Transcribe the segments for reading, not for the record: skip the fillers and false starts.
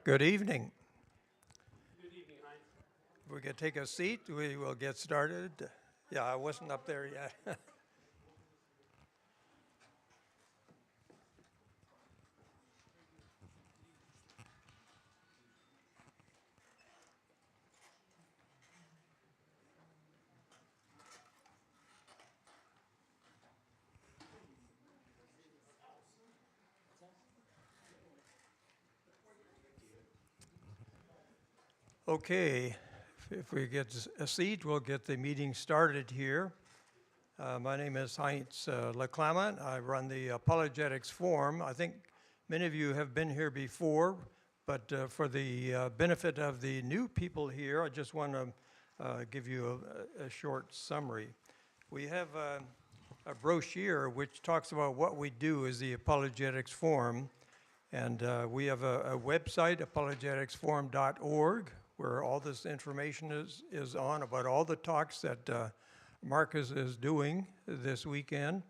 Good evening. Good evening, Heinz. If we could take a seat, we will get started. Yeah, I wasn't up there yet. Okay, if we get a seat, we'll get the meeting started here. My name is Heinz LeClement. I run the Apologetics Forum. I think many of you have been here before, but for the benefit of the new people here, I just want to give you a short summary. We have a brochure which talks about what we do as the Apologetics Forum, and we have a website, apologeticsforum.org, where all this information is on about all the talks that Marcus is doing this weekend.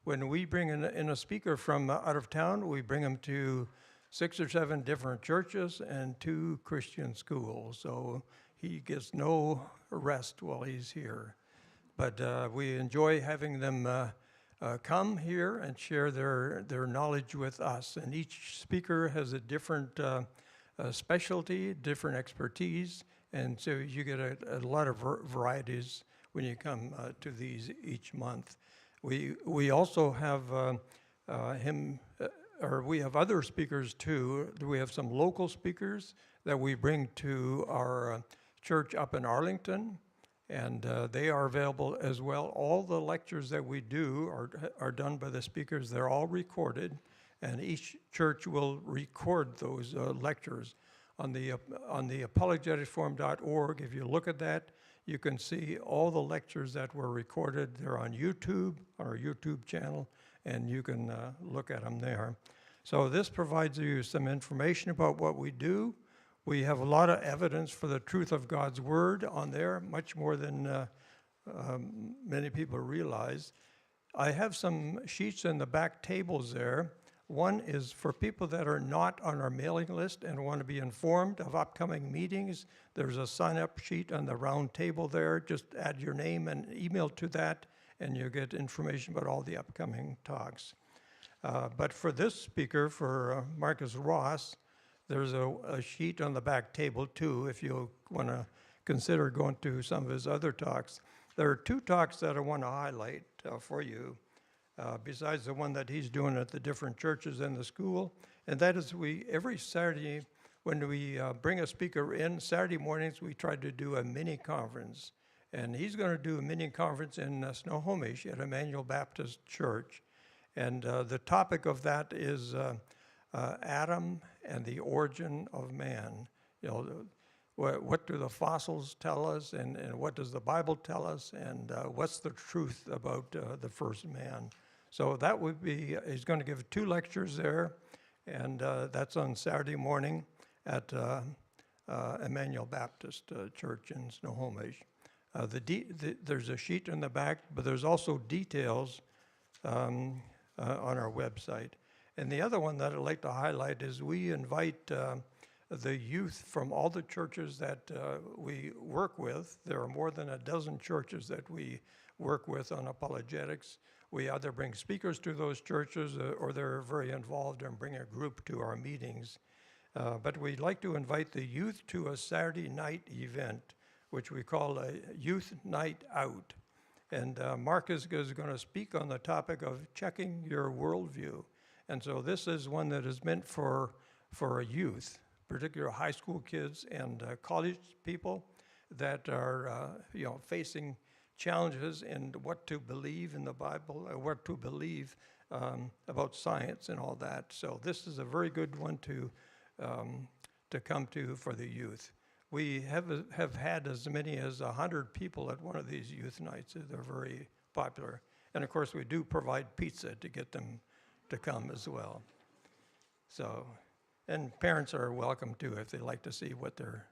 When we bring in a speaker from out of town, we bring them to 6 or 7 different churches and 2 Christian schools. So he gets no rest while he's here. But we enjoy having them come here and share their knowledge with us. And each speaker has a different specialty, different expertise, and so you get a lot of varieties when you come to these each month. We also have we have other speakers too. We have some local speakers that we bring to our church up in Arlington, and they are available as well. All the lectures that we do are done by the speakers. They're all recorded, and each church will record those lectures. On the apologeticsforum.org, if you look at that, you can see all the lectures that were recorded. They're on YouTube, on our YouTube channel, and you can look at them there. So this provides you some information about what we do. We have a lot of evidence for the truth of God's Word on there, much more than many people realize. I have some sheets in the back tables there. One is for people that are not on our mailing list and want to be informed of upcoming meetings. There's a sign-up sheet on the round table there. Just add your name and email to that, and you get information about all the upcoming talks. But for this speaker, for Marcus Ross, there's a sheet on the back table too, if you want to consider going to some of his other talks. There are 2 talks that I want to highlight for you. Besides the one that he's doing at the different churches in the school. And that is every Saturday when we bring a speaker in, Saturday mornings we try to do a mini conference. And he's going to do a mini conference in Snohomish at Emmanuel Baptist Church. And the topic of that is Adam and the origin of man. You know, what do the fossils tell us, and what does the Bible tell us, and what's the truth about the first man? So that would be, he's going to give 2 lectures there, and that's on Saturday morning at Emmanuel Baptist Church in Snohomish. There's a sheet in the back, but there's also details on our website. And the other one that I'd like to highlight is we invite the youth from all the churches that we work with. There are more than a dozen churches that we work with on apologetics. We either bring speakers to those churches or they're very involved and bring a group to our meetings. But we'd like to invite the youth to a Saturday night event, which we call a Youth Night Out. And Marcus is going to speak on the topic of checking your worldview. And so this is one that is meant for a youth, particularly high school kids and college people that are facing challenges in what to believe in the Bible, or what to believe about science and all that. So this is a very good one to come to for the youth. We have had as many as 100 people at one of these youth nights. They're very popular. And of course we do provide pizza to get them to come as well. So, and parents are welcome too if they like to see what their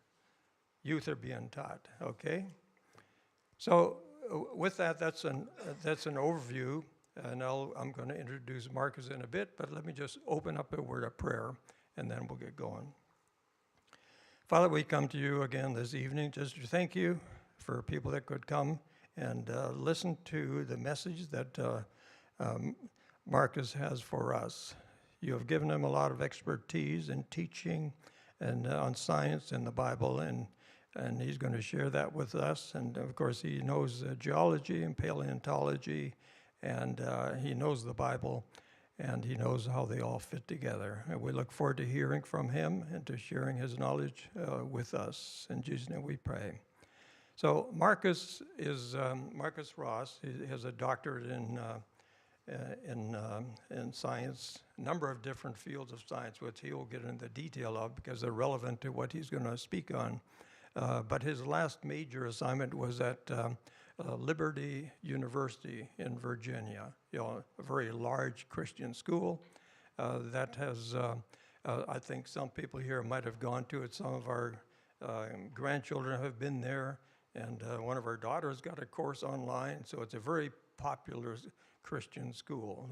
youth are being taught, okay? So with that, that's an overview, and I'm going to introduce Marcus in a bit, but let me just open up a word of prayer, and then we'll get going. Father, we come to you again this evening just to thank you for people that could come and listen to the message that Marcus has for us. You have given him a lot of expertise in teaching and on science and the Bible, and he's going to share that with us. And of course, he knows geology and paleontology, and he knows the Bible, and he knows how they all fit together. And we look forward to hearing from him and to sharing his knowledge with us. In Jesus' name we pray. So Marcus is Marcus Ross. He has a doctorate in science, a number of different fields of science, which he will get into detail of because they're relevant to what he's going to speak on. But his last major assignment was at Liberty University in Virginia, a very large Christian school that has, I think some people here might have gone to it. Some of our grandchildren have been there, and one of our daughters got a course online, so it's a very popular Christian school,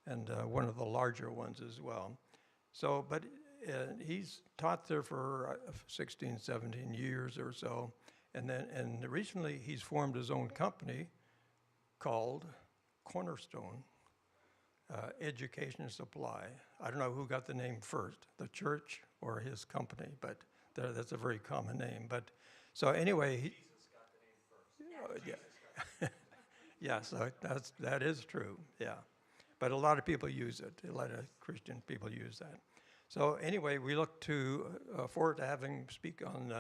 and one of the larger ones as well. So, but he's taught there for 16, 17 years or so. And recently he's formed his own company called Cornerstone Education Supply. I don't know who got the name first, the church or his company, but that's a very common name. But so anyway, Jesus got the name first. Yeah, so that is true. Yeah, but a lot of people use it. A lot of Christian people use that. So anyway, we look forward to having him speak on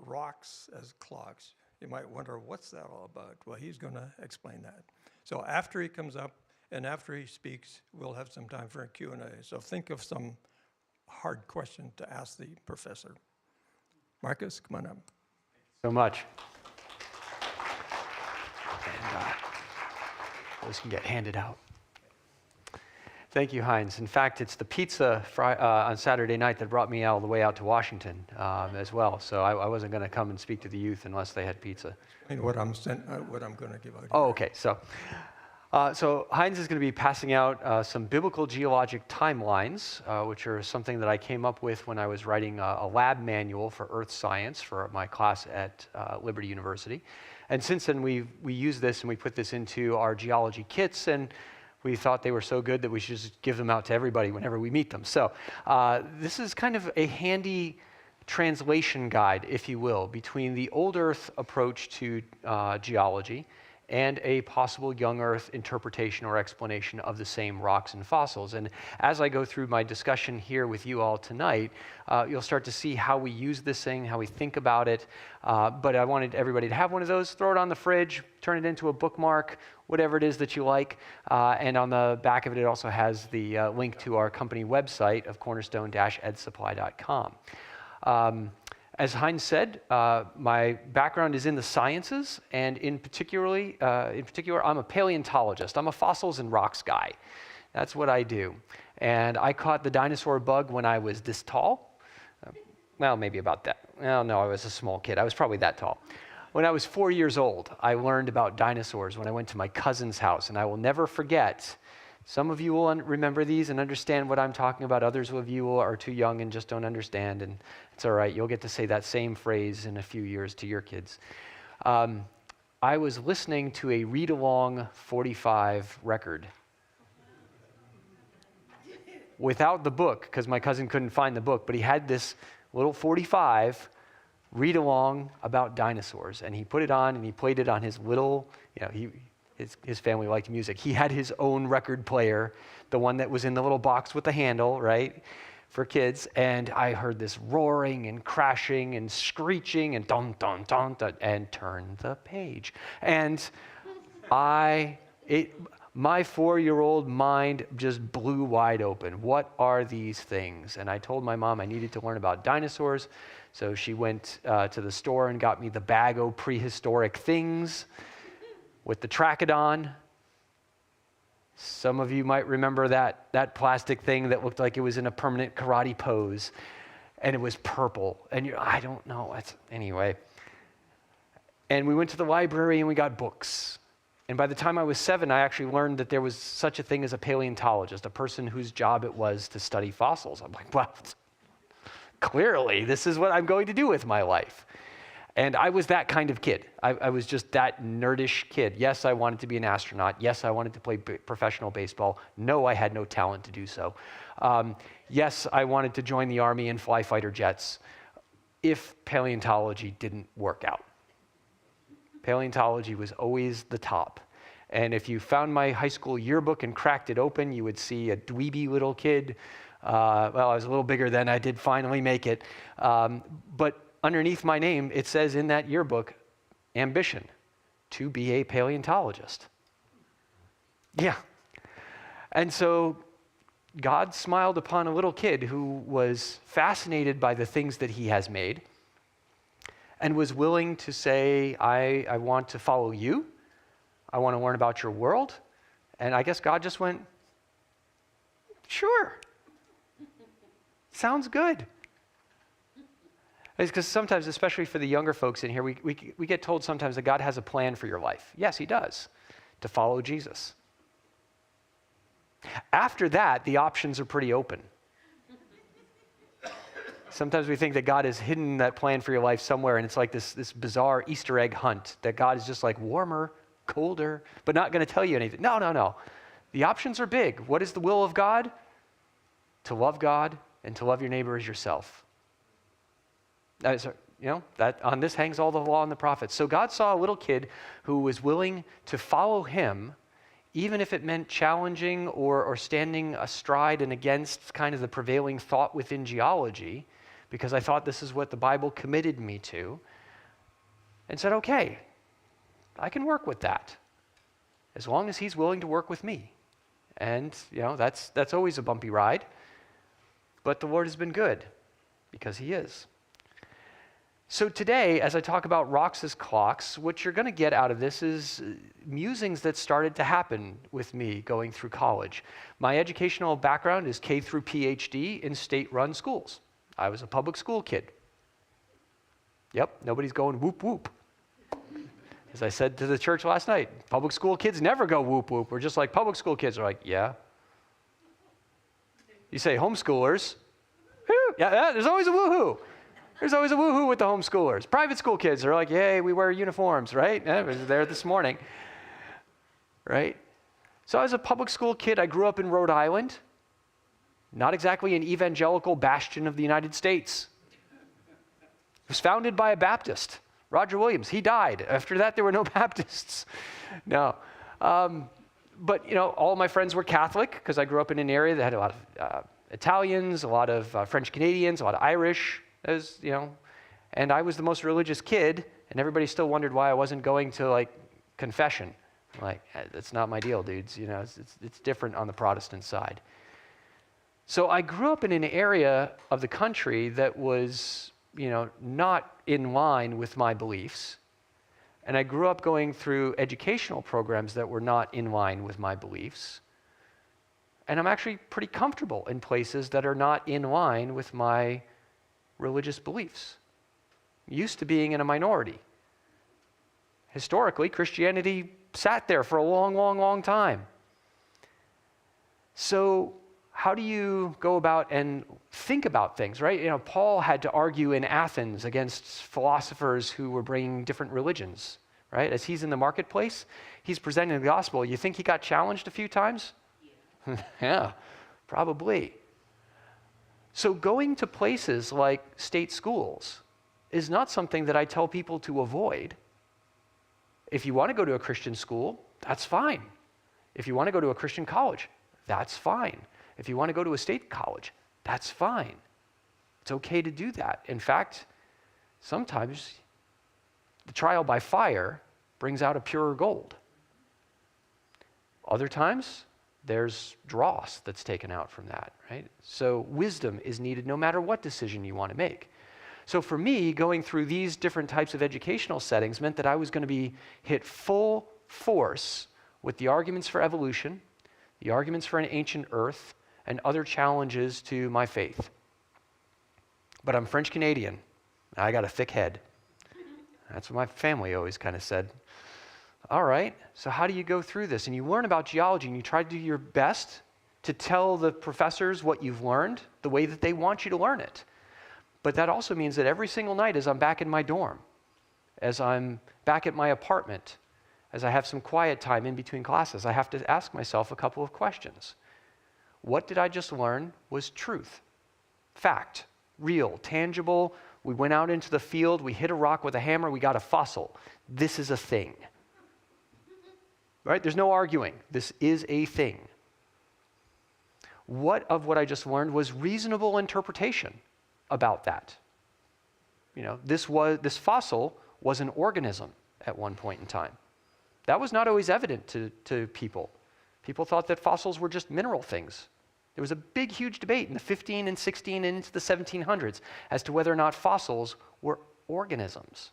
rocks as clocks. You might wonder, what's that all about? Well, he's going to explain that. So after he comes up and after he speaks, we'll have some time for a Q&A. So think of some hard question to ask the professor. Marcus, come on up. So much. And those can get handed out. Thank you, Heinz. In fact, it's the pizza on Saturday night that brought me all the way out to Washington as well. So I wasn't going to come and speak to the youth unless they had pizza. And what I'm going to give out. Oh, okay. So Heinz is going to be passing out some biblical geologic timelines, which are something that I came up with when I was writing a lab manual for earth science for my class at Liberty University. And since then, we use this and we put this into our geology kits, and we thought they were so good that we should just give them out to everybody whenever we meet them. So this is kind of a handy translation guide, if you will, between the old Earth approach to geology and a possible young Earth interpretation or explanation of the same rocks and fossils. And as I go through my discussion here with you all tonight, you'll start to see how we use this thing, how we think about it. But I wanted everybody to have one of those, throw it on the fridge, turn it into a bookmark, whatever it is that you like. And on the back of it, it also has the link to our company website of cornerstone-edsupply.com. As Heinz said, my background is in the sciences, and in particular, I'm a paleontologist. I'm a fossils and rocks guy. That's what I do. And I caught the dinosaur bug when I was this tall. Well, maybe about that. Well, no, I was a small kid. I was probably that tall. When I was 4 years old, I learned about dinosaurs when I went to my cousin's house, and I will never forget. Some of you will remember these and understand what I'm talking about. Others of you are too young and just don't understand, and it's all right. You'll get to say that same phrase in a few years to your kids. I was listening to a read-along 45 record without the book, because my cousin couldn't find the book, but he had this little 45 read-along about dinosaurs, and he put it on and he played it on his little, his family liked music. He had his own record player, the one that was in the little box with the handle, right, for kids. And I heard this roaring and crashing and screeching and dun, dun, dun, dun, and turn the page. And my 4-year-old mind just blew wide open. What are these things? And I told my mom I needed to learn about dinosaurs. So she went to the store and got me the bag o' prehistoric things with the Trachodon. Some of you might remember that plastic thing that looked like it was in a permanent karate pose, and it was purple. And I don't know. Anyway. And we went to the library and we got books. And by the time I was 7, I actually learned that there was such a thing as a paleontologist, a person whose job it was to study fossils. I'm like, wow, Clearly, this is what I'm going to do with my life. And I was that kind of kid. I was just that nerdish kid. Yes, I wanted to be an astronaut. Yes, I wanted to play professional baseball. No, I had no talent to do so. Yes, I wanted to join the Army and fly fighter jets if paleontology didn't work out. Paleontology was always the top. And if you found my high school yearbook and cracked it open, you would see a dweeby little kid. Well, I was a little bigger then. I did finally make it. But underneath my name, it says in that yearbook, ambition, to be a paleontologist. Yeah. And so God smiled upon a little kid who was fascinated by the things that he has made and was willing to say, I want to follow you. I want to learn about your world. And I guess God just went, sure. Sounds good. It's because sometimes, especially for the younger folks in here, we get told sometimes that God has a plan for your life. Yes, he does, to follow Jesus. After that, the options are pretty open. Sometimes we think that God has hidden that plan for your life somewhere, and it's like this bizarre Easter egg hunt, that God is just like warmer, colder, but not going to tell you anything. No. The options are big. What is the will of God? To love God and to love your neighbor as yourself. That on this hangs all the law and the prophets. So God saw a little kid who was willing to follow him, even if it meant challenging or standing astride and against kind of the prevailing thought within geology, because I thought this is what the Bible committed me to, and said, okay, I can work with that, as long as he's willing to work with me. And, that's always a bumpy ride, but the Lord has been good, because he is. So today, as I talk about rocks as clocks, what you're going to get out of this is musings that started to happen with me going through college. My educational background is K through PhD in state-run schools. I was a public school kid. Yep, nobody's going whoop whoop. As I said to the church last night, public school kids never go whoop whoop. We're just like public school kids are like, yeah. You say homeschoolers, yeah, there's always a woohoo. There's always a woohoo with the homeschoolers. Private school kids are like, yay, we wear uniforms, right? I was there this morning, right? So I was a public school kid. I grew up in Rhode Island, not exactly an evangelical bastion of the United States. It was founded by a Baptist, Roger Williams. He died. After that, there were no Baptists. No. But, all my friends were Catholic because I grew up in an area that had a lot of Italians, a lot of French Canadians, a lot of Irish. And I was the most religious kid, and everybody still wondered why I wasn't going to confession. That's not my deal, dudes. It's different on the Protestant side. So I grew up in an area of the country that was, not in line with my beliefs. And I grew up going through educational programs that were not in line with my beliefs. And I'm actually pretty comfortable in places that are not in line with my religious beliefs. Used to being in a minority. Historically, Christianity sat there for a long, long, long time. So how do you go about and think about things, right? Paul had to argue in Athens against philosophers who were bringing different religions, right? As he's in the marketplace, he's presenting the gospel. You think he got challenged a few times? Yeah, yeah, probably. So going to places like state schools is not something that I tell people to avoid. If you want to go to a Christian school, that's fine. If you want to go to a Christian college, that's fine. If you want to go to a state college, that's fine. It's okay to do that. In fact, sometimes the trial by fire brings out a purer gold. Other times, there's dross that's taken out from that, right? So wisdom is needed no matter what decision you want to make. So for me, going through these different types of educational settings meant that I was going to be hit full force with the arguments for evolution, the arguments for an ancient earth, and other challenges to my faith. But I'm French Canadian. I got a thick head. That's what my family always kind of said. All right, so how do you go through this? And you learn about geology, and you try to do your best to tell the professors what you've learned the way that they want you to learn it. But that also means that every single night as I'm back in my dorm, as I'm back at my apartment, as I have some quiet time in between classes, I have to ask myself a couple of questions. What did I just learn was truth, fact, real, tangible? We went out into the field, we hit a rock with a hammer, we got a fossil. This is a thing. Right? There's no arguing. This is a thing. What of what I just learned was reasonable interpretation about that? This fossil was an organism at one point in time. That was not always evident to people. People thought that fossils were just mineral things. There was a big, huge debate in the 15 and 16 and into the 1700s as to whether or not fossils were organisms.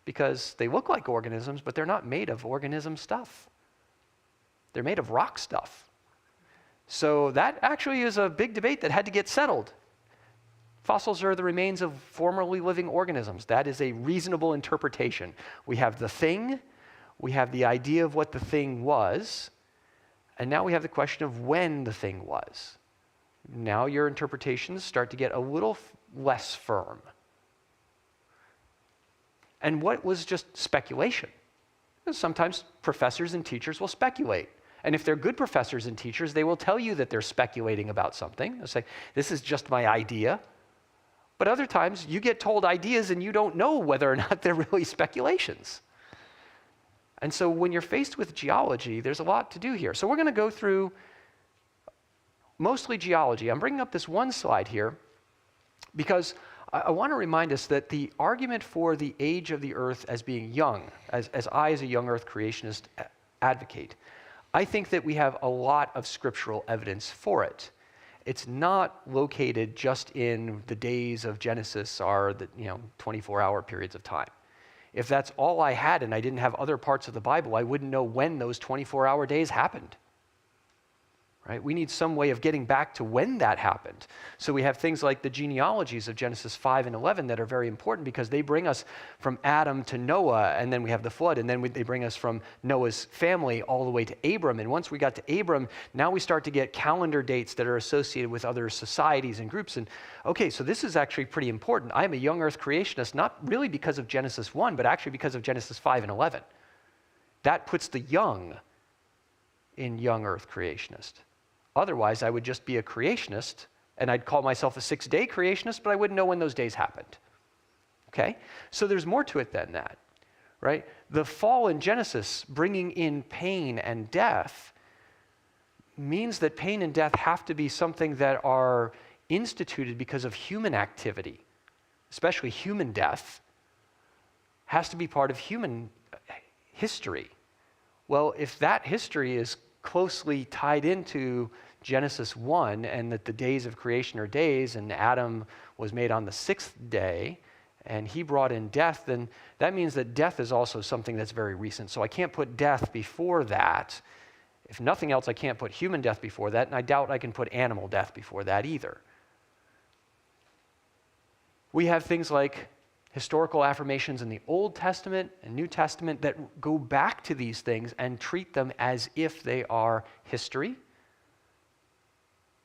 Because they look like organisms, but they're not made of organism stuff. They're made of rock stuff. So that actually is a big debate that had to get settled. Fossils are the remains of formerly living organisms. That is a reasonable interpretation. We have the thing, we have the idea of what the thing was, and now we have the question of when the thing was. Now your interpretations start to get a little less firm. And what was just speculation? Because sometimes professors and teachers will speculate. And if they're good professors and teachers, they will tell you that they're speculating about something. They'll say, this is just my idea. But other times, you get told ideas and you don't know whether or not they're really speculations. And so when you're faced with geology, there's a lot to do here. So we're going to go through mostly geology. I'm bringing up this one slide here because I want to remind us that the argument for the age of the Earth as being young, as I as a young Earth creationist advocate, I think that we have a lot of scriptural evidence for it. It's not located just in the days of Genesis or the 24-hour periods of time. If that's all I had and I didn't have other parts of the Bible, I wouldn't know when those 24-hour days happened. Right? We need some way of getting back to when that happened. So we have things like the genealogies of Genesis 5 and 11 that are very important because they bring us from Adam to Noah, and then we have the flood, and then they bring us from Noah's family all the way to Abram. And once we got to Abram, now we start to get calendar dates that are associated with other societies and groups. And okay, so this is actually pretty important. I'm a young Earth creationist, not really because of Genesis 1, but actually because of Genesis 5 and 11. That puts the young in young Earth creationist. Otherwise, I would just be a creationist, and I'd call myself a 6-day creationist, but I wouldn't know when those days happened. Okay? So there's more to it than that, right? The fall in Genesis, bringing in pain and death, means that pain and death have to be something that are instituted because of human activity, especially human death, has to be part of human history. Well, if that history is closely tied into Genesis 1 and that the days of creation are days and Adam was made on the 6th day and he brought in death, then that means that death is also something that's very recent. So I can't put death before that. If nothing else, I can't put human death before that, and I doubt I can put animal death before that either. We have things like historical affirmations in the Old Testament and New Testament that go back to these things and treat them as if they are history,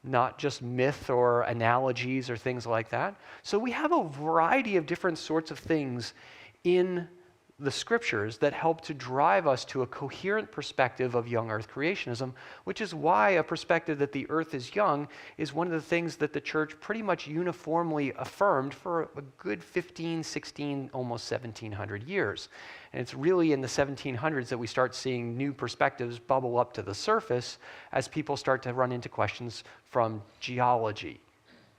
not just myth or analogies or things like that. So we have a variety of different sorts of things in the scriptures that help to drive us to a coherent perspective of young Earth creationism, which is why a perspective that the Earth is young is one of the things that the church pretty much uniformly affirmed for a good 15, 16, almost 1700 years. And it's really in the 1700s that we start seeing new perspectives bubble up to the surface as people start to run into questions from geology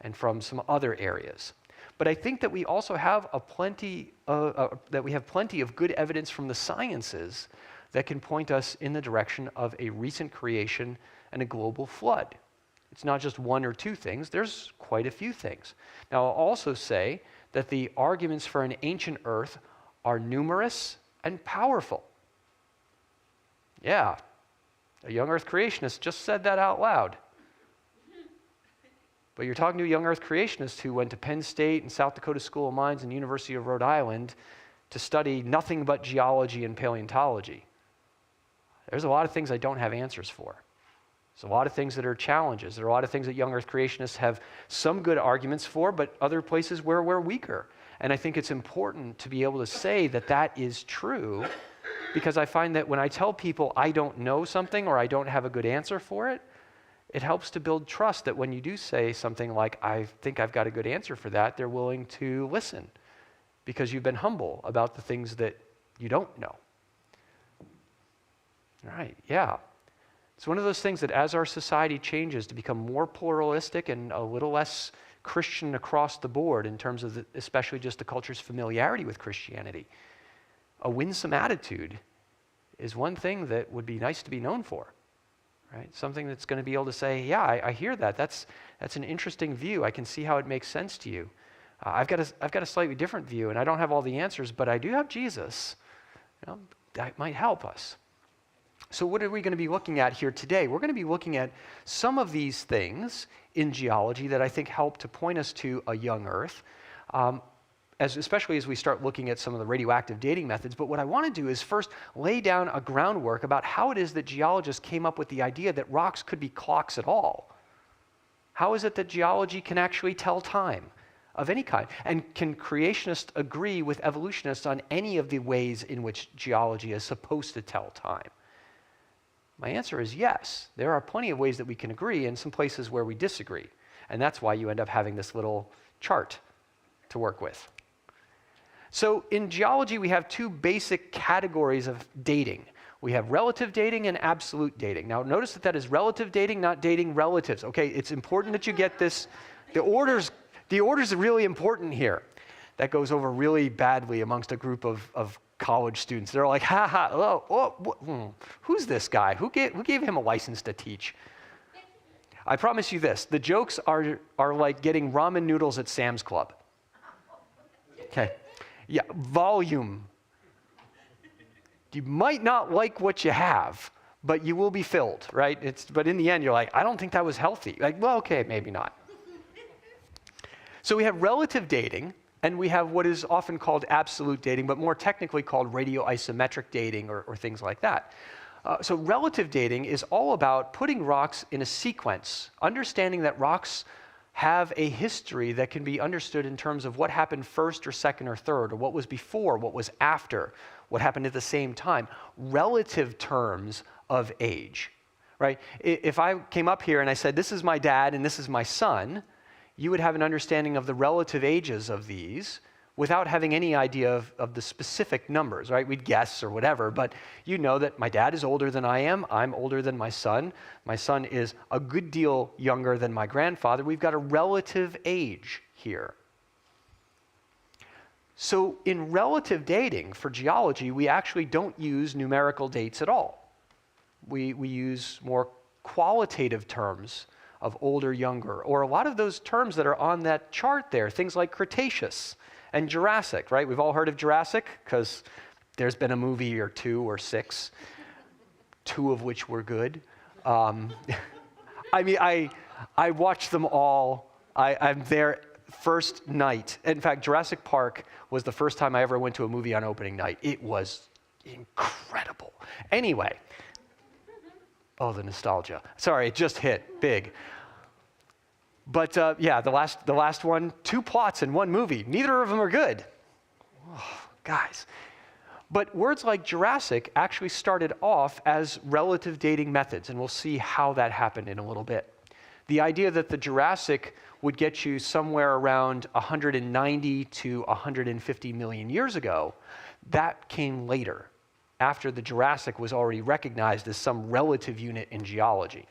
and from some other areas. But I think that we also have plenty of good evidence from the sciences that can point us in the direction of a recent creation and a global flood. It's not just one or two things, there's quite a few things. Now, I'll also say that the arguments for an ancient Earth are numerous and powerful. Yeah, a young Earth creationist just said that out loud. But you're talking to a young Earth creationist who went to Penn State and South Dakota School of Mines and University of Rhode Island to study nothing but geology and paleontology. There's a lot of things I don't have answers for. There's a lot of things that are challenges. There are a lot of things that young Earth creationists have some good arguments for, but other places where we're weaker. And I think it's important to be able to say that that is true, because I find that when I tell people I don't know something or I don't have a good answer for it, it helps to build trust that when you do say something like, I think I've got a good answer for that, they're willing to listen because you've been humble about the things that you don't know. All right, yeah. It's one of those things that as our society changes to become more pluralistic and a little less Christian across the board in terms of especially just the culture's familiarity with Christianity, a winsome attitude is one thing that would be nice to be known for, right? Something that's going to be able to say, yeah, I hear that. That's an interesting view. I can see how it makes sense to you. I've got a slightly different view, and I don't have all the answers, but I do have Jesus. You know, that might help us. So what are we going to be looking at here today? We're going to be looking at some of these things in geology that I think help to point us to a young Earth, especially as we start looking at some of the radioactive dating methods. But what I want to do is first lay down a groundwork about how it is that geologists came up with the idea that rocks could be clocks at all. How is it that geology can actually tell time of any kind? And can creationists agree with evolutionists on any of the ways in which geology is supposed to tell time? My answer is yes. There are plenty of ways that we can agree and some places where we disagree. And that's why you end up having this little chart to work with. So in geology, we have two basic categories of dating. We have relative dating and absolute dating. Now notice that is relative dating, not dating relatives. Okay, it's important that you get this. The order's really important here. That goes over really badly amongst a group of college students. They're like, ha ha, who's this guy? Who gave him a license to teach? I promise you this, the jokes are like getting ramen noodles at Sam's Club. Okay, yeah, volume. You might not like what you have, but you will be filled, right? But in the end, you're like, I don't think that was healthy. Like, well, okay, maybe not. So we have relative dating, and we have what is often called absolute dating, but more technically called radioisometric dating or things like that. So relative dating is all about putting rocks in a sequence, understanding that rocks have a history that can be understood in terms of what happened first or second or third, or what was before, what was after, what happened at the same time, relative terms of age, right? If I came up here and I said, this is my dad and this is my son, you would have an understanding of the relative ages of these without having any idea of the specific numbers, right? We'd guess or whatever, but you know that my dad is older than I am, I'm older than my son is a good deal younger than my grandfather. We've got a relative age here. So in relative dating for geology, we actually don't use numerical dates at all. We use more qualitative terms of older, younger, or a lot of those terms that are on that chart there, things like Cretaceous and Jurassic, right? We've all heard of Jurassic because there's been a movie or two or six, two of which were good. I mean, I watched them all. I'm there first night. In fact, Jurassic Park was the first time I ever went to a movie on opening night. It was incredible. Anyway, oh, the nostalgia. Sorry, it just hit big. But yeah, the last one, 2 plots in one movie. Neither of them are good. Oh, guys. But words like Jurassic actually started off as relative dating methods, and we'll see how that happened in a little bit. The idea that the Jurassic would get you somewhere around 190 to 150 million years ago, that came later, after the Jurassic was already recognized as some relative unit in geology.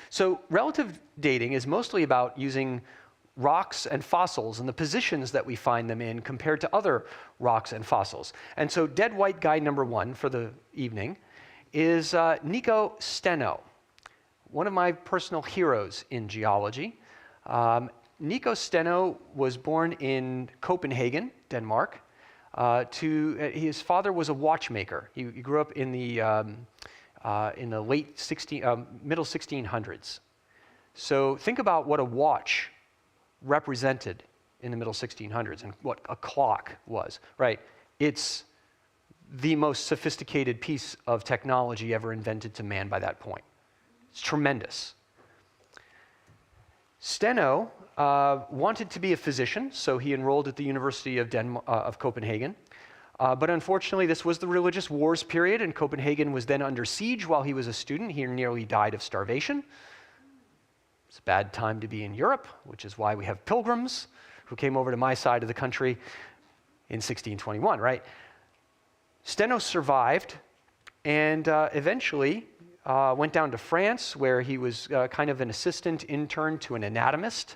So relative dating is mostly about using rocks and fossils and the positions that we find them in compared to other rocks and fossils. And so dead white guy number 1 for the evening is Nico Steno, one of my personal heroes in geology. Nico Steno was born in Copenhagen, Denmark. His father was a watchmaker. He grew up in the middle 1600s. So think about what a watch represented in the middle 1600s and what a clock was, right? It's the most sophisticated piece of technology ever invented to man by that point. It's tremendous. Steno wanted to be a physician, so he enrolled at the University of Copenhagen. But unfortunately, this was the religious wars period, and Copenhagen was then under siege while he was a student. He nearly died of starvation. It's a bad time to be in Europe, which is why we have pilgrims who came over to my side of the country in 1621, right? Steno survived and eventually went down to France, where he was kind of an assistant intern to an anatomist.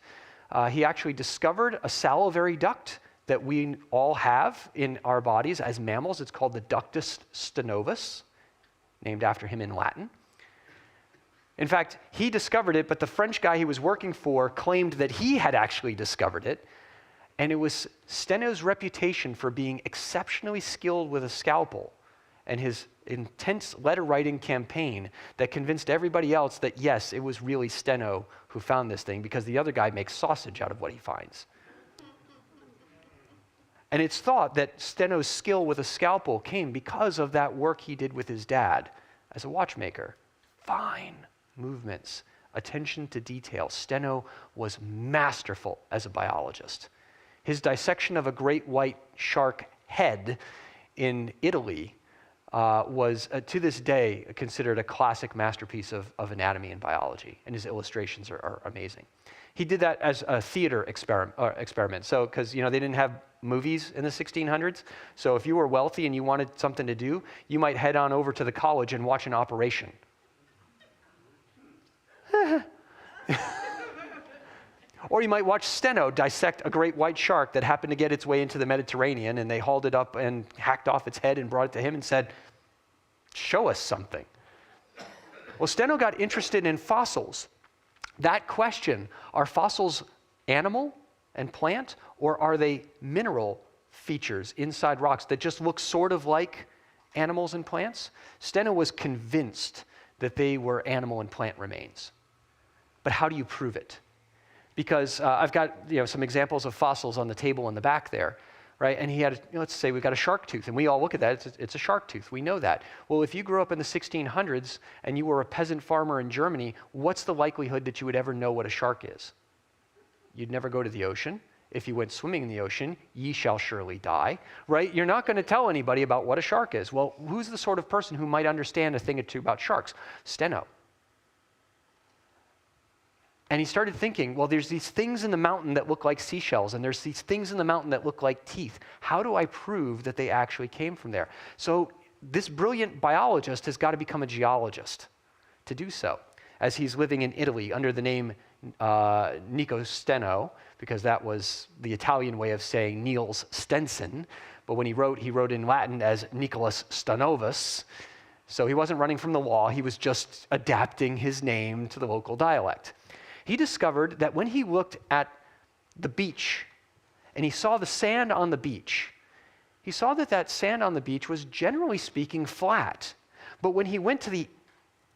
He actually discovered a salivary duct that we all have in our bodies as mammals. It's called the ductus stenovus, named after him in Latin. In fact, he discovered it, but the French guy he was working for claimed that he had actually discovered it. And it was Steno's reputation for being exceptionally skilled with a scalpel and his intense letter-writing campaign that convinced everybody else that, yes, it was really Steno who found this thing, because the other guy makes sausage out of what he finds. And it's thought that Steno's skill with a scalpel came because of that work he did with his dad as a watchmaker. Fine movements, attention to detail. Steno was masterful as a biologist. His dissection of a great white shark head in Italy was, to this day, considered a classic masterpiece of anatomy and biology, and his illustrations are amazing. He did that as a theater experiment. So, because they didn't have movies in the 1600s, so if you were wealthy and you wanted something to do, you might head on over to the college and watch an operation. Or you might watch Steno dissect a great white shark that happened to get its way into the Mediterranean, and they hauled it up and hacked off its head and brought it to him and said, "Show us something." Well, Steno got interested in fossils. That question, are fossils animal and plant, or are they mineral features inside rocks that just look sort of like animals and plants? Steno was convinced that they were animal and plant remains. But how do you prove it? Because I've got some examples of fossils on the table in the back there, right? And he had, let's say we've got a shark tooth, and we all look at that, it's a shark tooth, we know that. Well, if you grew up in the 1600s and you were a peasant farmer in Germany, what's the likelihood that you would ever know what a shark is? You'd never go to the ocean. If you went swimming in the ocean, ye shall surely die, right? You're not going to tell anybody about what a shark is. Well, who's the sort of person who might understand a thing or two about sharks? Steno. And he started thinking, well, there's these things in the mountain that look like seashells, and there's these things in the mountain that look like teeth. How do I prove that they actually came from there? So this brilliant biologist has got to become a geologist to do so, as he's living in Italy under the name Nico Steno, because that was the Italian way of saying Niels Stenson. But when he wrote in Latin as Nicholas Stenovus. So he wasn't running from the law, he was just adapting his name to the local dialect. He discovered that when he looked at the beach and he saw the sand on the beach, he saw that sand on the beach was generally speaking flat. But when he went to the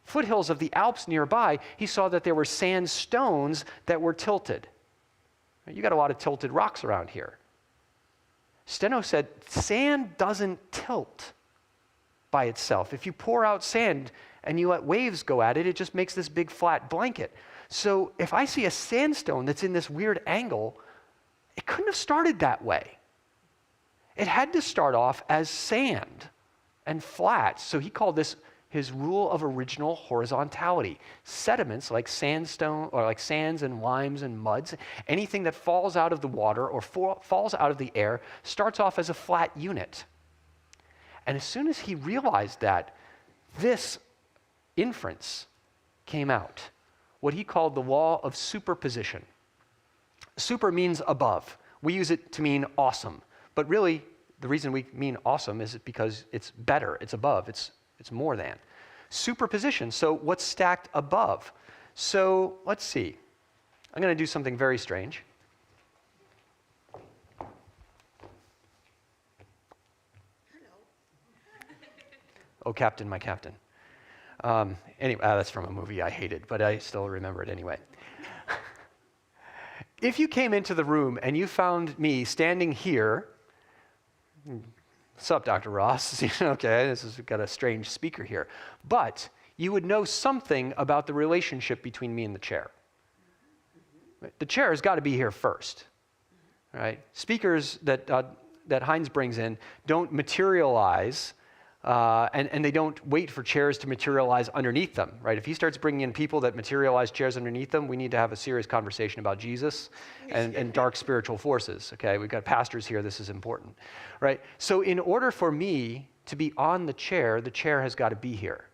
foothills of the Alps nearby, he saw that there were sandstones that were tilted. You got a lot of tilted rocks around here. Steno said, sand doesn't tilt by itself. If you pour out sand and you let waves go at it, it just makes this big flat blanket. So if I see a sandstone that's in this weird angle, it couldn't have started that way. It had to start off as sand and flat. So he called this his rule of original horizontality. Sediments like sandstone or like sands and limes and muds, anything that falls out of the water or falls out of the air starts off as a flat unit. And as soon as he realized that, this inference came out. What he called the law of superposition. Super means above. We use it to mean awesome. But really, the reason we mean awesome is because it's better, it's above, it's more than. Superposition, so what's stacked above? So let's see. I'm going to do something very strange. Oh, Captain, my Captain. Anyway, that's from a movie I hated, but I still remember it anyway. If you came into the room and you found me standing here, what's up, Dr. Ross? Okay, we've got a strange speaker here. But you would know something about the relationship between me and the chair. Right? The chair has got to be here first. Right? Speakers that Heinz brings in don't materialize, and they don't wait for chairs to materialize underneath them. Right? If he starts bringing in people that materialize chairs underneath them, we need to have a serious conversation about Jesus and dark spiritual forces. Okay, we've got pastors here. This is important. Right? So in order for me to be on the chair has got to be here.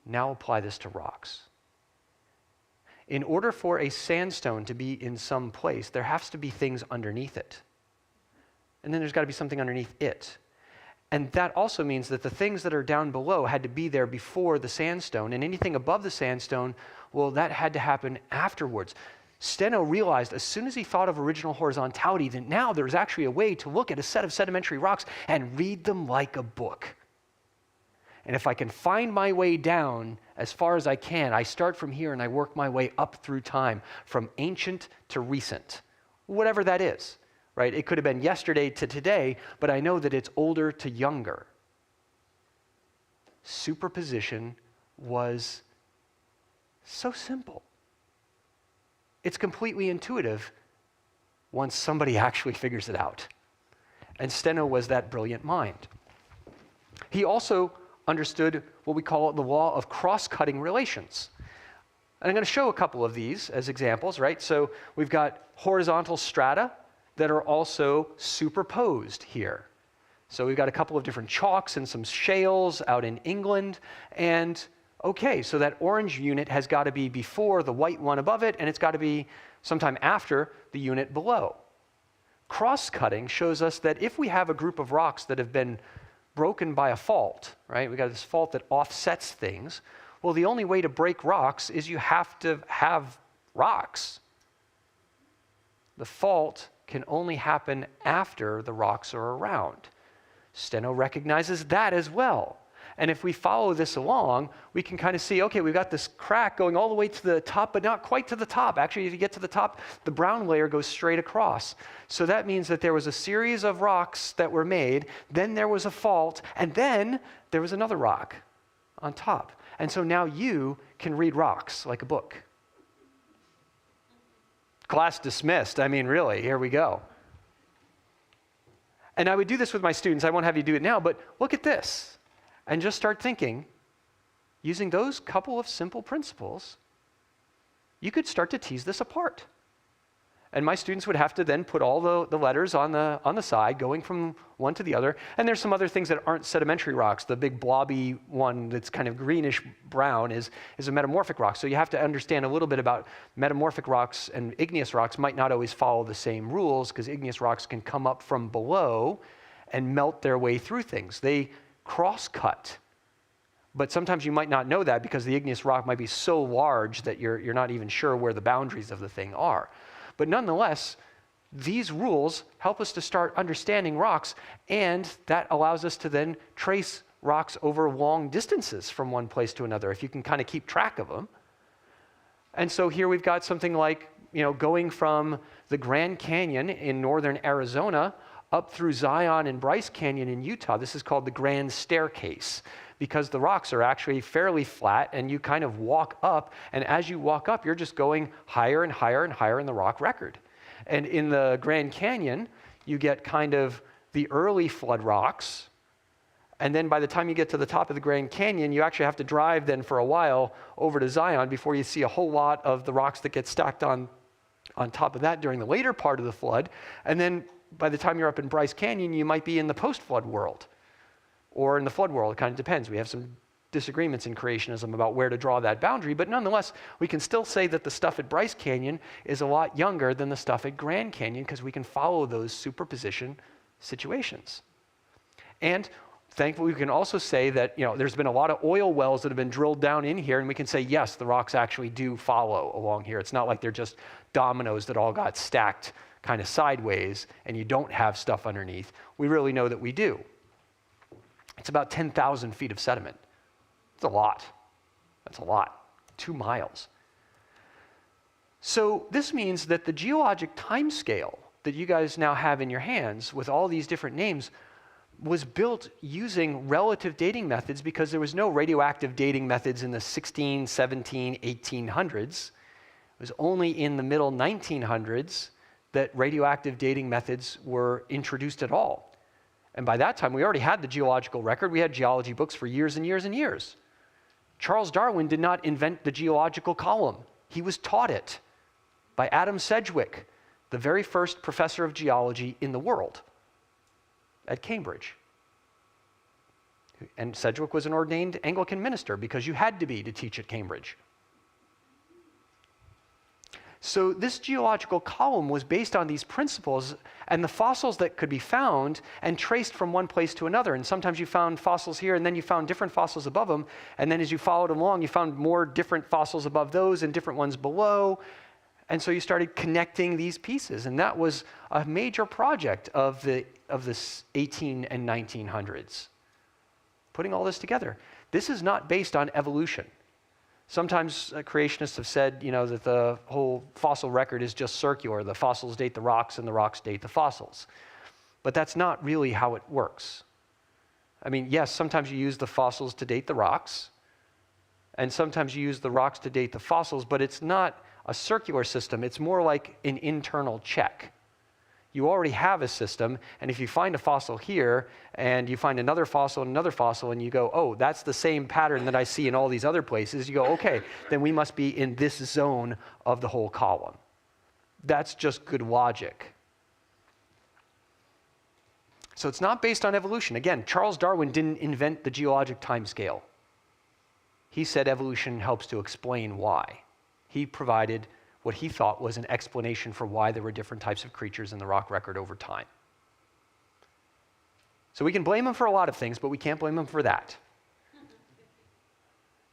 Now apply this to rocks. In order for a sandstone to be in some place, there has to be things underneath it. And then there's got to be something underneath it. And that also means that the things that are down below had to be there before the sandstone, and anything above the sandstone, well, that had to happen afterwards. Steno realized as soon as he thought of original horizontality that now there's actually a way to look at a set of sedimentary rocks and read them like a book. And if I can find my way down as far as I can, I start from here and I work my way up through time, from ancient to recent, whatever that is, right? It could have been yesterday to today, but I know that it's older to younger. Superposition was so simple. It's completely intuitive once somebody actually figures it out. And Steno was that brilliant mind. He also understood what we call the law of cross-cutting relations. And I'm going to show a couple of these as examples, right? So we've got horizontal strata that are also superposed here. So we've got a couple of different chalks and some shales out in England. And okay, so that orange unit has got to be before the white one above it, and it's got to be sometime after the unit below. Cross-cutting shows us that if we have a group of rocks that have been broken by a fault, right? We got this fault that offsets things. Well, the only way to break rocks is you have to have rocks. The fault can only happen after the rocks are around. Steno recognizes that as well. And if we follow this along, we can kind of see, okay, we've got this crack going all the way to the top, but not quite to the top. Actually, if you get to the top, the brown layer goes straight across. So that means that there was a series of rocks that were made, then there was a fault, and then there was another rock on top. And so now you can read rocks like a book. Class dismissed. I mean, really, here we go. And I would do this with my students. I won't have you do it now, but look at this. And just start thinking, using those couple of simple principles, you could start to tease this apart. And my students would have to then put all the letters on the side, going from one to the other. And there's some other things that aren't sedimentary rocks. The big blobby one that's kind of greenish brown is a metamorphic rock. So you have to understand a little bit about metamorphic rocks, and igneous rocks might not always follow the same rules, because igneous rocks can come up from below and melt their way through things. They cross-cut. But sometimes you might not know that because the igneous rock might be so large that you're not even sure where the boundaries of the thing are. But nonetheless, these rules help us to start understanding rocks, and that allows us to then trace rocks over long distances from one place to another, if you can kind of keep track of them. And so here we've got something like, going from the Grand Canyon in northern Arizona up through Zion and Bryce Canyon in Utah. This is called the Grand Staircase, because the rocks are actually fairly flat, and you kind of walk up, and as you walk up, you're just going higher and higher and higher in the rock record. And in the Grand Canyon, you get kind of the early flood rocks, and then by the time you get to the top of the Grand Canyon, you actually have to drive then for a while over to Zion before you see a whole lot of the rocks that get stacked on top of that during the later part of the flood. And then by the time you're up in Bryce Canyon, you might be in the post-flood world or in the flood world. It kind of depends. We have some disagreements in creationism about where to draw that boundary, but nonetheless, we can still say that the stuff at Bryce Canyon is a lot younger than the stuff at Grand Canyon, because we can follow those superposition situations. And thankfully, we can also say that there's been a lot of oil wells that have been drilled down in here, and we can say, yes, the rocks actually do follow along here. It's not like they're just dominoes that all got stacked kind of sideways, and you don't have stuff underneath. We really know that we do. It's about 10,000 feet of sediment. It's a lot. That's a lot. 2 miles. So this means that the geologic time scale that you guys now have in your hands with all these different names was built using relative dating methods because there was no radioactive dating methods in the 16, 17, 1800s. It was only in the middle 1900s that radioactive dating methods were introduced at all. And by that time, we already had the geological record. We had geology books for years and years and years. Charles Darwin did not invent the geological column. He was taught it by Adam Sedgwick, the very first professor of geology in the world at Cambridge. And Sedgwick was an ordained Anglican minister because you had to be to teach at Cambridge. So this geological column was based on these principles and the fossils that could be found and traced from one place to another. And sometimes you found fossils here and then you found different fossils above them. And then as you followed along, you found more different fossils above those and different ones below. And so you started connecting these pieces. And that was a major project of the 18 and 1900s. Putting all this together. This is not based on evolution. Sometimes creationists have said, that the whole fossil record is just circular. The fossils date the rocks and the rocks date the fossils. But that's not really how it works. I mean, yes, sometimes you use the fossils to date the rocks, and sometimes you use the rocks to date the fossils, but it's not a circular system. It's more like an internal check. You already have a system, and if you find a fossil here, and you find another fossil and another fossil, and you go, oh, that's the same pattern that I see in all these other places, you go, okay, then we must be in this zone of the whole column. That's just good logic. So it's not based on evolution. Again, Charles Darwin didn't invent the geologic timescale. He said evolution helps to explain why. He provided what he thought was an explanation for why there were different types of creatures in the rock record over time. So we can blame him for a lot of things, but we can't blame him for that.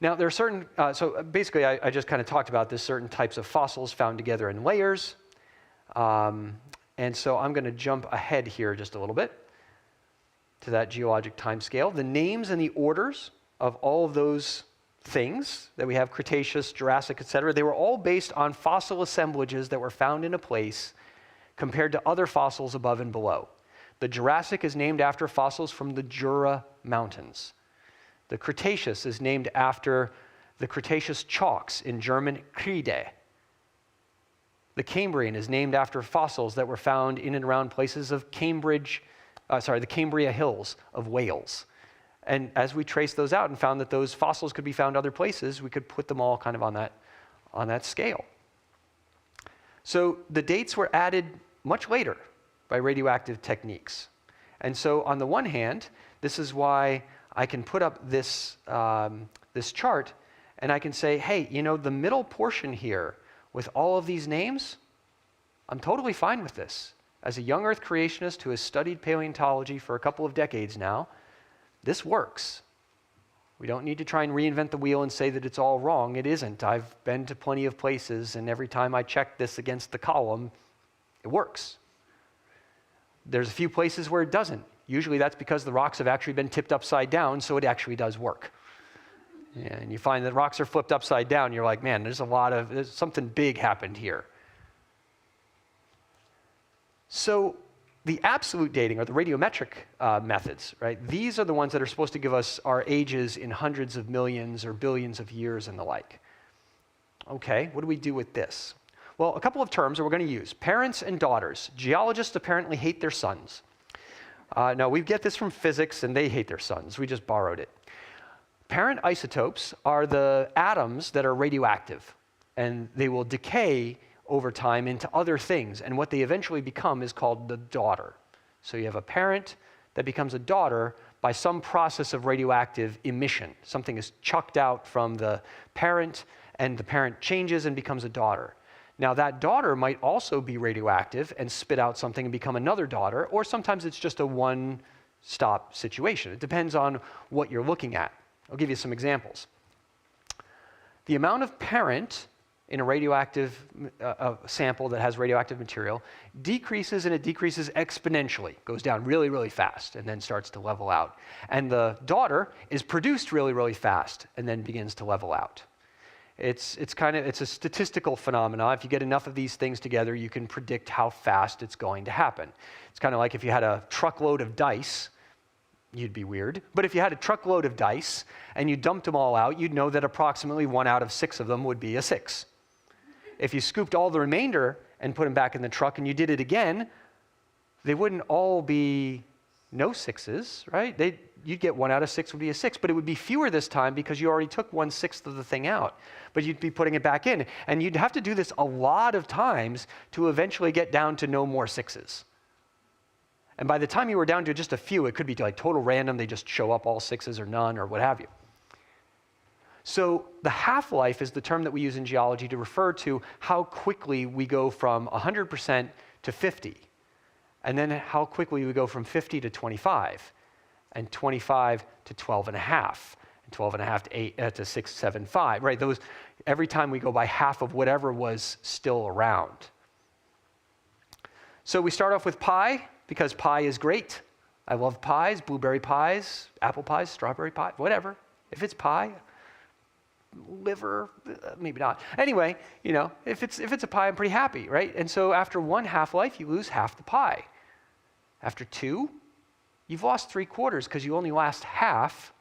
Now, there are certain, so basically I just kind of talked about this, certain types of fossils found together in layers. And so I'm going to jump ahead here just a little bit to that geologic timescale. The names and the orders of all of those things that we have, Cretaceous, Jurassic, etc., they were all based on fossil assemblages that were found in a place compared to other fossils above and below. The Jurassic is named after fossils from the Jura Mountains. The Cretaceous is named after the Cretaceous chalks, in German Kreide. The Cambrian is named after fossils that were found in and around places of the Cambria Hills of Wales. And as we traced those out and found that those fossils could be found other places, we could put them all kind of on that scale. So the dates were added much later by radioactive techniques. And so on the one hand, this is why I can put up this, this chart and I can say, hey, the middle portion here with all of these names, I'm totally fine with this. As a young Earth creationist who has studied paleontology for a couple of decades now, this works. We don't need to try and reinvent the wheel and say that it's all wrong. It isn't. I've been to plenty of places, and every time I check this against the column, it works. There's a few places where it doesn't. Usually that's because the rocks have actually been tipped upside down, so it actually does work. And you find that rocks are flipped upside down, you're like, man, there's something big happened here. So the absolute dating, or the radiometric methods, right? These are the ones that are supposed to give us our ages in hundreds of millions or billions of years and the like. Okay, what do we do with this? Well, a couple of terms that we're going to use. Parents and daughters. Geologists apparently hate their sons. No, we get this from physics, and they hate their sons. We just borrowed it. Parent isotopes are the atoms that are radioactive, and they will decay over time into other things, and what they eventually become is called the daughter. So you have a parent that becomes a daughter by some process of radioactive emission. Something is chucked out from the parent, and the parent changes and becomes a daughter. Now that daughter might also be radioactive and spit out something and become another daughter, or sometimes it's just a one-stop situation. It depends on what you're looking at. I'll give you some examples. The amount of parent in a radioactive sample that has radioactive material decreases, and it decreases exponentially, goes down really, really fast, and then starts to level out. And the daughter is produced really, really fast, and then begins to level out. It's a statistical phenomenon. If you get enough of these things together, you can predict how fast it's going to happen. It's kind of like if you had a truckload of dice, you'd be weird. But if you had a truckload of dice and you dumped them all out, you'd know that approximately 1 out of 6 of them would be a 6. If you scooped all the remainder and put them back in the truck and you did it again, they wouldn't all be no 6s, right? You'd get 1 out of 6 would be a 6, but it would be fewer this time because you already took 1/6 of the thing out. But you'd be putting it back in. And you'd have to do this a lot of times to eventually get down to no more 6s. And by the time you were down to just a few, it could be like total random. They just show up all 6s or none or what have you. So the half-life is the term that we use in geology to refer to how quickly we go from 100% to 50. And then how quickly we go from 50 to 25, and 25 to 12.5, and 12.5 to 8 to 6.75, right? Those, every time we go by half of whatever was still around. So we start off with pie, because pie is great. I love pies, blueberry pies, apple pies, strawberry pie, whatever. If it's pie, liver, maybe not. Anyway, you know, if it's a pie, I'm pretty happy, right? And so after 1 half-life, you lose half the pie. After 2, you've lost 3/4 because you only last half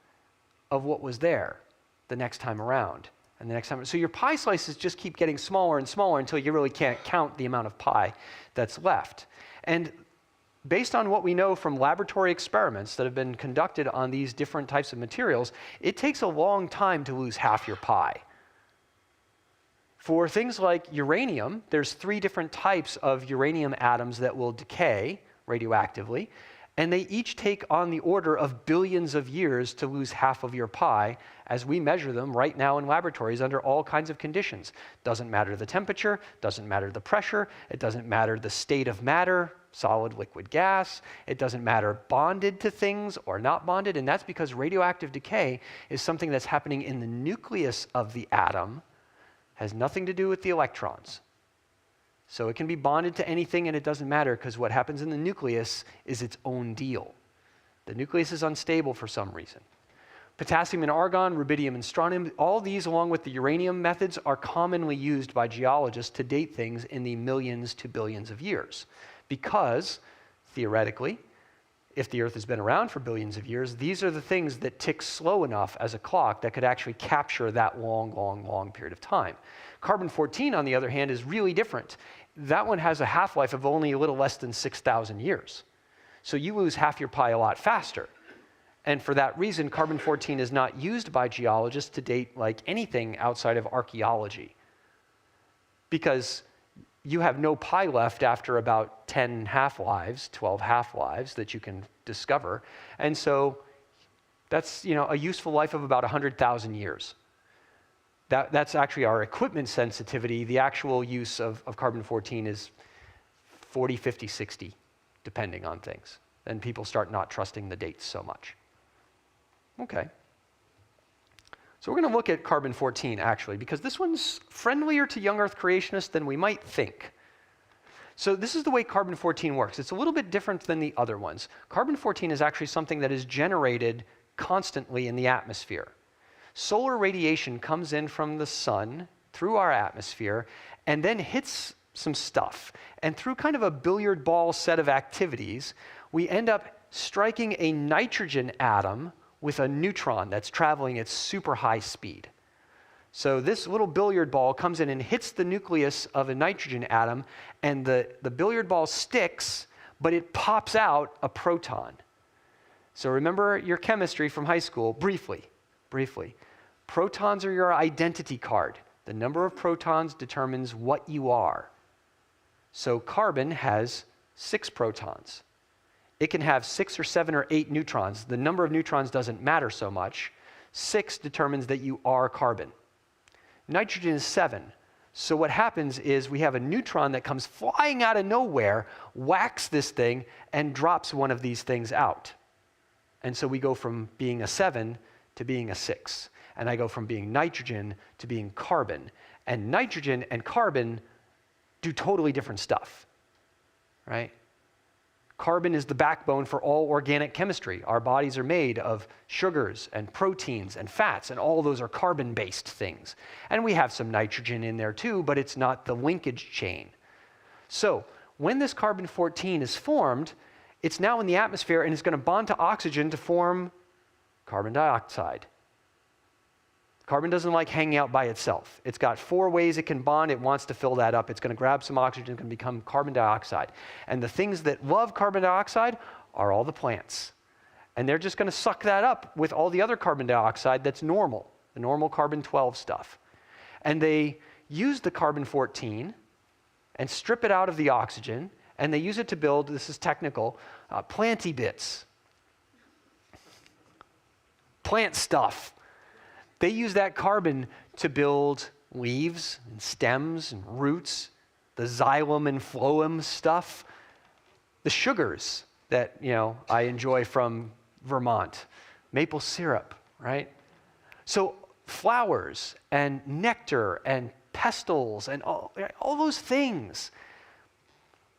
of what was there the next time around. And the next time, so your pie slices just keep getting smaller and smaller until you really can't count the amount of pie that's left. And based on what we know from laboratory experiments that have been conducted on these different types of materials, it takes a long time to lose half your pie. For things like uranium, there's 3 different types of uranium atoms that will decay radioactively, and they each take on the order of billions of years to lose half of your pie as we measure them right now in laboratories under all kinds of conditions. Doesn't matter the temperature, doesn't matter the pressure, it doesn't matter the state of matter, solid, liquid, gas. It doesn't matter bonded to things or not bonded, and that's because radioactive decay is something that's happening in the nucleus of the atom, has nothing to do with the electrons. So it can be bonded to anything and it doesn't matter because what happens in the nucleus is its own deal. The nucleus is unstable for some reason. Potassium and argon, rubidium and strontium, all these along with the uranium methods are commonly used by geologists to date things in the millions to billions of years. Because, theoretically, if the Earth has been around for billions of years, these are the things that tick slow enough as a clock that could actually capture that long, long, long period of time. Carbon-14, on the other hand, is really different. That one has a half-life of only a little less than 6,000 years. So you lose half your pie a lot faster. And for that reason, carbon-14 is not used by geologists to date like anything outside of archaeology. Because you have no pie left after about 10 half-lives, 12 half-lives that you can discover. And so that's, you know, a useful life of about 100,000 years. That's actually our equipment sensitivity. The actual use of carbon-14 is 40, 50, 60, depending on things. And people start not trusting the dates so much. Okay. So we're going to look at carbon-14, actually, because this one's friendlier to young Earth creationists than we might think. So this is the way carbon-14 works. It's a little bit different than the other ones. Carbon-14 is actually something that is generated constantly in the atmosphere. Solar radiation comes in from the sun through our atmosphere and then hits some stuff. And through kind of a billiard ball set of activities, we end up striking a nitrogen atom with a neutron that's traveling at super high speed. So this little billiard ball comes in and hits the nucleus of a nitrogen atom, and the billiard ball sticks, but it pops out a proton. So remember your chemistry from high school, briefly. Protons are your identity card. The number of protons determines what you are. So carbon has 6 protons. It can have 6 or 7 or 8 neutrons. The number of neutrons doesn't matter so much. 6 determines that you are carbon. Nitrogen is 7. So what happens is we have a neutron that comes flying out of nowhere, whacks this thing, and drops one of these things out. And so we go from being a 7 to being a 6. And I go from being nitrogen to being carbon. And nitrogen and carbon do totally different stuff, right? Carbon is the backbone for all organic chemistry. Our bodies are made of sugars and proteins and fats, and all those are carbon-based things. And we have some nitrogen in there too, but it's not the linkage chain. So when this carbon-14 is formed, It's now in the atmosphere, and it's going to bond to oxygen to form carbon dioxide. Carbon doesn't like hanging out by itself. It's got 4 ways it can bond. It wants to fill that up. It's going to grab some oxygen. It's going to become carbon dioxide. And the things that love carbon dioxide are all the plants. And they're just going to suck that up with all the other carbon dioxide that's normal, the normal carbon-12 stuff. And they use the carbon-14 and strip it out of the oxygen, and they use it to build, this is technical, planty bits. Plant stuff. They use that carbon to build leaves and stems and roots, the xylem and phloem stuff, the sugars that, I enjoy from Vermont, maple syrup, right? So flowers and nectar and pestils and all those things.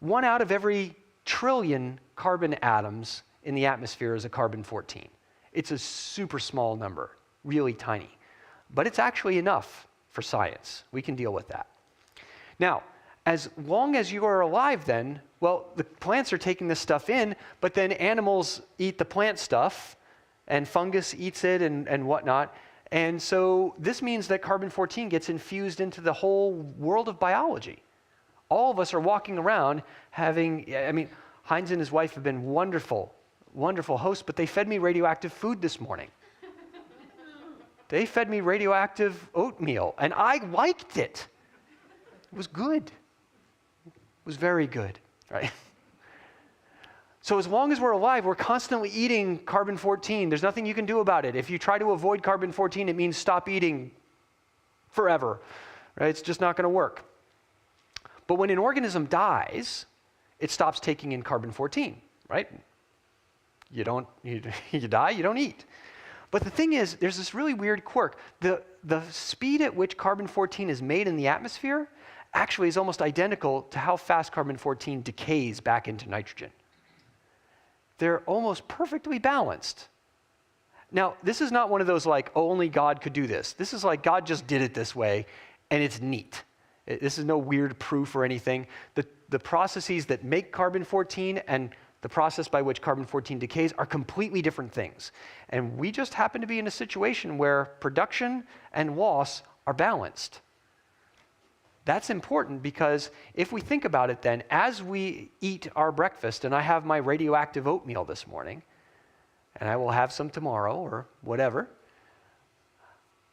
1 out of every trillion carbon atoms in the atmosphere is a carbon-14. It's a super small number, really tiny. But it's actually enough for science. We can deal with that. Now, as long as you are alive then, well, the plants are taking this stuff in, but then animals eat the plant stuff, and fungus eats it and whatnot. And so this means that carbon-14 gets infused into the whole world of biology. All of us are walking around Heinz and his wife have been wonderful, wonderful hosts, but they fed me radioactive food this morning. They fed me radioactive oatmeal, and I liked it. It was good. It was very good, right? So as long as we're alive, we're constantly eating carbon-14. There's nothing you can do about it. If you try to avoid carbon-14, it means stop eating forever, right? It's just not going to work. But when an organism dies, it stops taking in carbon-14, right? You die, you don't eat. But the thing is, there's this really weird quirk. The speed at which carbon-14 is made in the atmosphere actually is almost identical to how fast carbon-14 decays back into nitrogen. They're almost perfectly balanced. Now, this is not one of those like, oh, only God could do this. This is like God just did it this way, and it's neat. This is no weird proof or anything. The processes that make carbon-14 and the process by which carbon-14 decays are completely different things. And we just happen to be in a situation where production and loss are balanced. That's important because if we think about it then, as we eat our breakfast, and I have my radioactive oatmeal this morning, and I will have some tomorrow or whatever,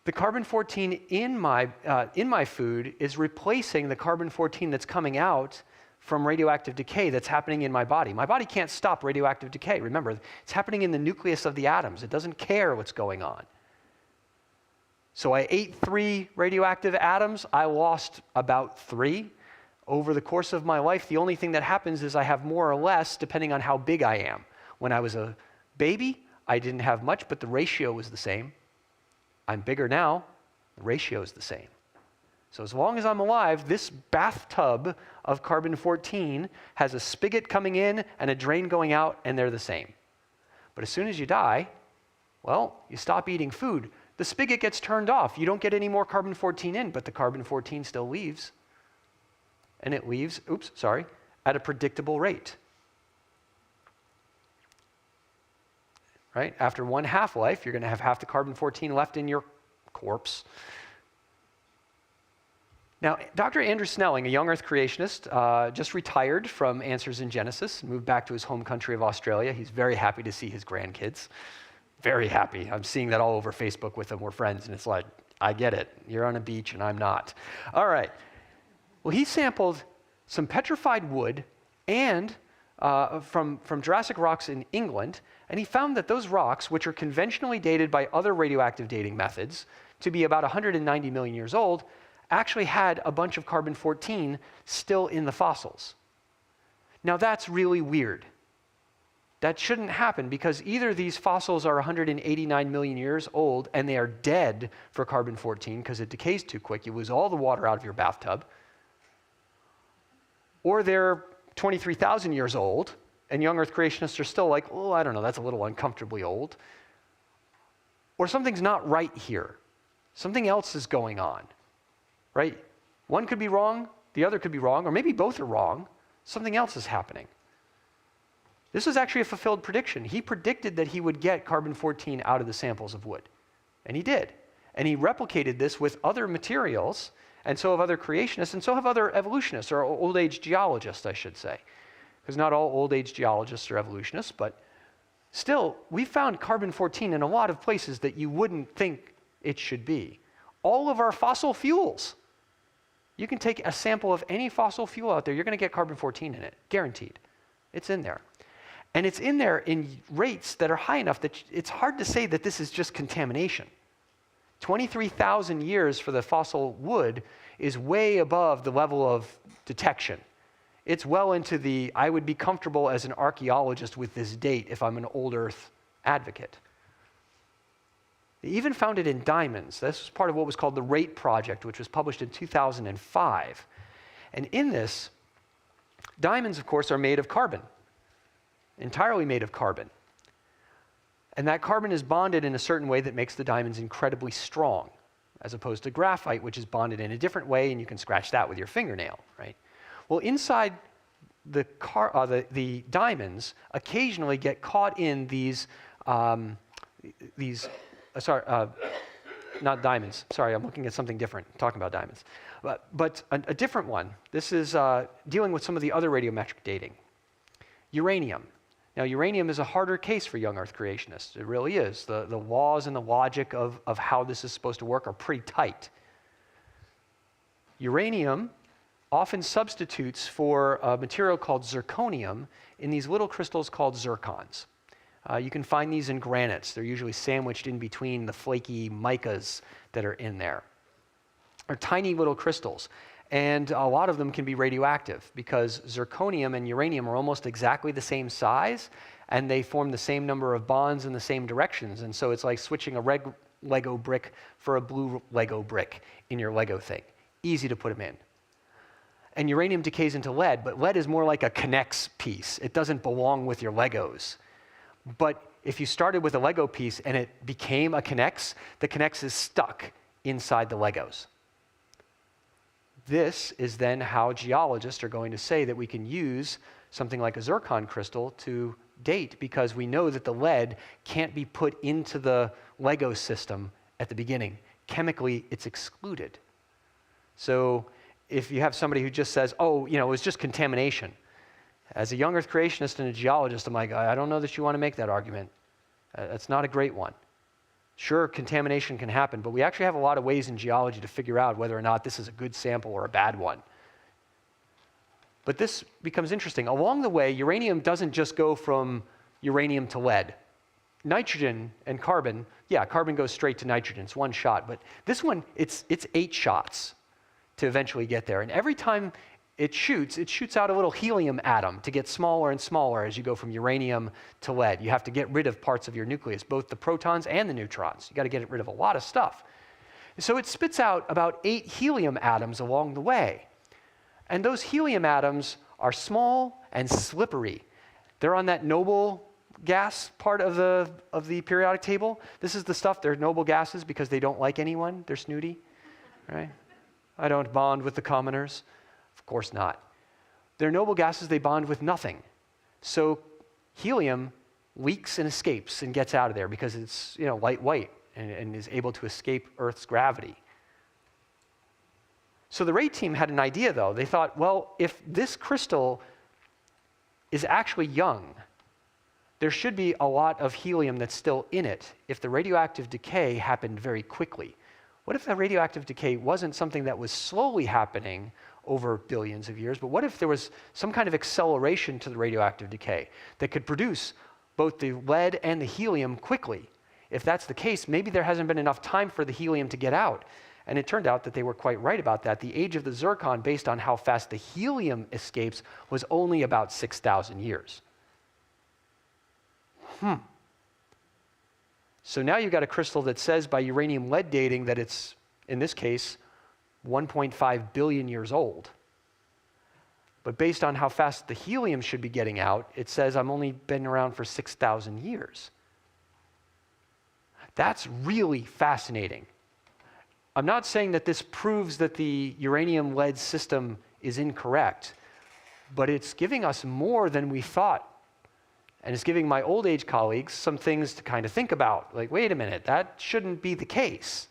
the carbon-14 in my food is replacing the carbon-14 that's coming out from radioactive decay that's happening in my body. My body can't stop radioactive decay. Remember, it's happening in the nucleus of the atoms. It doesn't care what's going on. So I ate 3 radioactive atoms. I lost about 3. Over the course of my life, the only thing that happens is I have more or less, depending on how big I am. When I was a baby, I didn't have much, but the ratio was the same. I'm bigger now, the ratio is the same. So as long as I'm alive, this bathtub of carbon-14 has a spigot coming in and a drain going out, and they're the same. But as soon as you die, well, you stop eating food. The spigot gets turned off. You don't get any more carbon-14 in, but the carbon-14 still leaves. And it leaves, at a predictable rate. Right? After 1 half-life, you're going to have half the carbon-14 left in your corpse. Now, Dr. Andrew Snelling, a young Earth creationist, just retired from Answers in Genesis, moved back to his home country of Australia. He's very happy to see his grandkids. Very happy. I'm seeing that all over Facebook with him. We're friends, and it's like, I get it. You're on a beach, and I'm not. All right. Well, he sampled some petrified wood and from Jurassic rocks in England, and he found that those rocks, which are conventionally dated by other radioactive dating methods to be about 190 million years old, actually had a bunch of carbon-14 still in the fossils. Now that's really weird. That shouldn't happen because either these fossils are 189 million years old and they are dead for carbon-14 because it decays too quick, you lose all the water out of your bathtub, or they're 23,000 years old and young Earth creationists are still like, oh, I don't know, that's a little uncomfortably old. Or something's not right here. Something else is going on, right? One could be wrong, the other could be wrong, or maybe both are wrong. Something else is happening. This was actually a fulfilled prediction. He predicted that he would get carbon-14 out of the samples of wood, and he did. And he replicated this with other materials, and so have other creationists, and so have other evolutionists, or old-age geologists, I should say. Because not all old-age geologists are evolutionists, but still, we found carbon-14 in a lot of places that you wouldn't think it should be. All of our fossil fuels. You can take a sample of any fossil fuel out there, you're going to get carbon-14 in it, guaranteed. It's in there. And it's in there in rates that are high enough that it's hard to say that this is just contamination. 23,000 years for the fossil wood is way above the level of detection. It's well into the, I would be comfortable as an archaeologist with this date if I'm an old Earth advocate. They even found it in diamonds. This was part of what was called the RATE project, which was published in 2005. And in this, diamonds, of course, are made of carbon, entirely made of carbon. And that carbon is bonded in a certain way that makes the diamonds incredibly strong, as opposed to graphite, which is bonded in a different way, and you can scratch that with your fingernail, right? Well, inside the diamonds occasionally get caught in these not diamonds. Sorry, I'm looking at something different, talking about diamonds. But a different one. This is dealing with some of the other radiometric dating. Uranium. Now, uranium is a harder case for young Earth creationists. It really is. The laws and the logic of how this is supposed to work are pretty tight. Uranium often substitutes for a material called zirconium in these little crystals called zircons. You can find these in granites. They're usually sandwiched in between the flaky micas that are in there. They're tiny little crystals. And a lot of them can be radioactive because zirconium and uranium are almost exactly the same size, and they form the same number of bonds in the same directions. And so it's like switching a red Lego brick for a blue Lego brick in your Lego thing. Easy to put them in. And uranium decays into lead, but lead is more like a K'NEX piece. It doesn't belong with your Legos. But if you started with a Lego piece and it became a K'NEX, the K'NEX is stuck inside the Legos. This is then how geologists are going to say that we can use something like a zircon crystal to date, because we know that the lead can't be put into the Lego system at the beginning. Chemically, it's excluded. So if you have somebody who just says, oh, it was just contamination. As a young Earth creationist and a geologist, I'm like, I don't know that you want to make that argument. That's not a great one. Sure, contamination can happen, but we actually have a lot of ways in geology to figure out whether or not this is a good sample or a bad one. But this becomes interesting. Along the way, uranium doesn't just go from uranium to lead. Nitrogen and carbon, carbon goes straight to nitrogen. It's one shot. But this one, it's 8 shots to eventually get there. And every time it shoots out a little helium atom to get smaller and smaller as you go from uranium to lead. You have to get rid of parts of your nucleus, both the protons and the neutrons. You got to get rid of a lot of stuff. So it spits out about 8 helium atoms along the way. And those helium atoms are small and slippery. They're on that noble gas part of the periodic table. This is the stuff, they're noble gases because they don't like anyone. They're snooty, right? I don't bond with the commoners. Of course not. They're noble gases, they bond with nothing. So helium leaks and escapes and gets out of there because it's lightweight and is able to escape Earth's gravity. So the RATE team had an idea, though. They thought, well, if this crystal is actually young, there should be a lot of helium that's still in it if the radioactive decay happened very quickly. What if the radioactive decay wasn't something that was slowly happening over billions of years, but what if there was some kind of acceleration to the radioactive decay that could produce both the lead and the helium quickly? If that's the case, maybe there hasn't been enough time for the helium to get out. And it turned out that they were quite right about that. The age of the zircon, based on how fast the helium escapes, was only about 6,000 years. So now you've got a crystal that says by uranium lead dating that it's, in this case, 1.5 billion years old. But based on how fast the helium should be getting out, it says I'm only been around for 6,000 years. That's really fascinating. I'm not saying that this proves that the uranium lead system is incorrect, but it's giving us more than we thought And it's giving my old age colleagues some things to kind of think about. Like, wait a minute, that shouldn't be the case.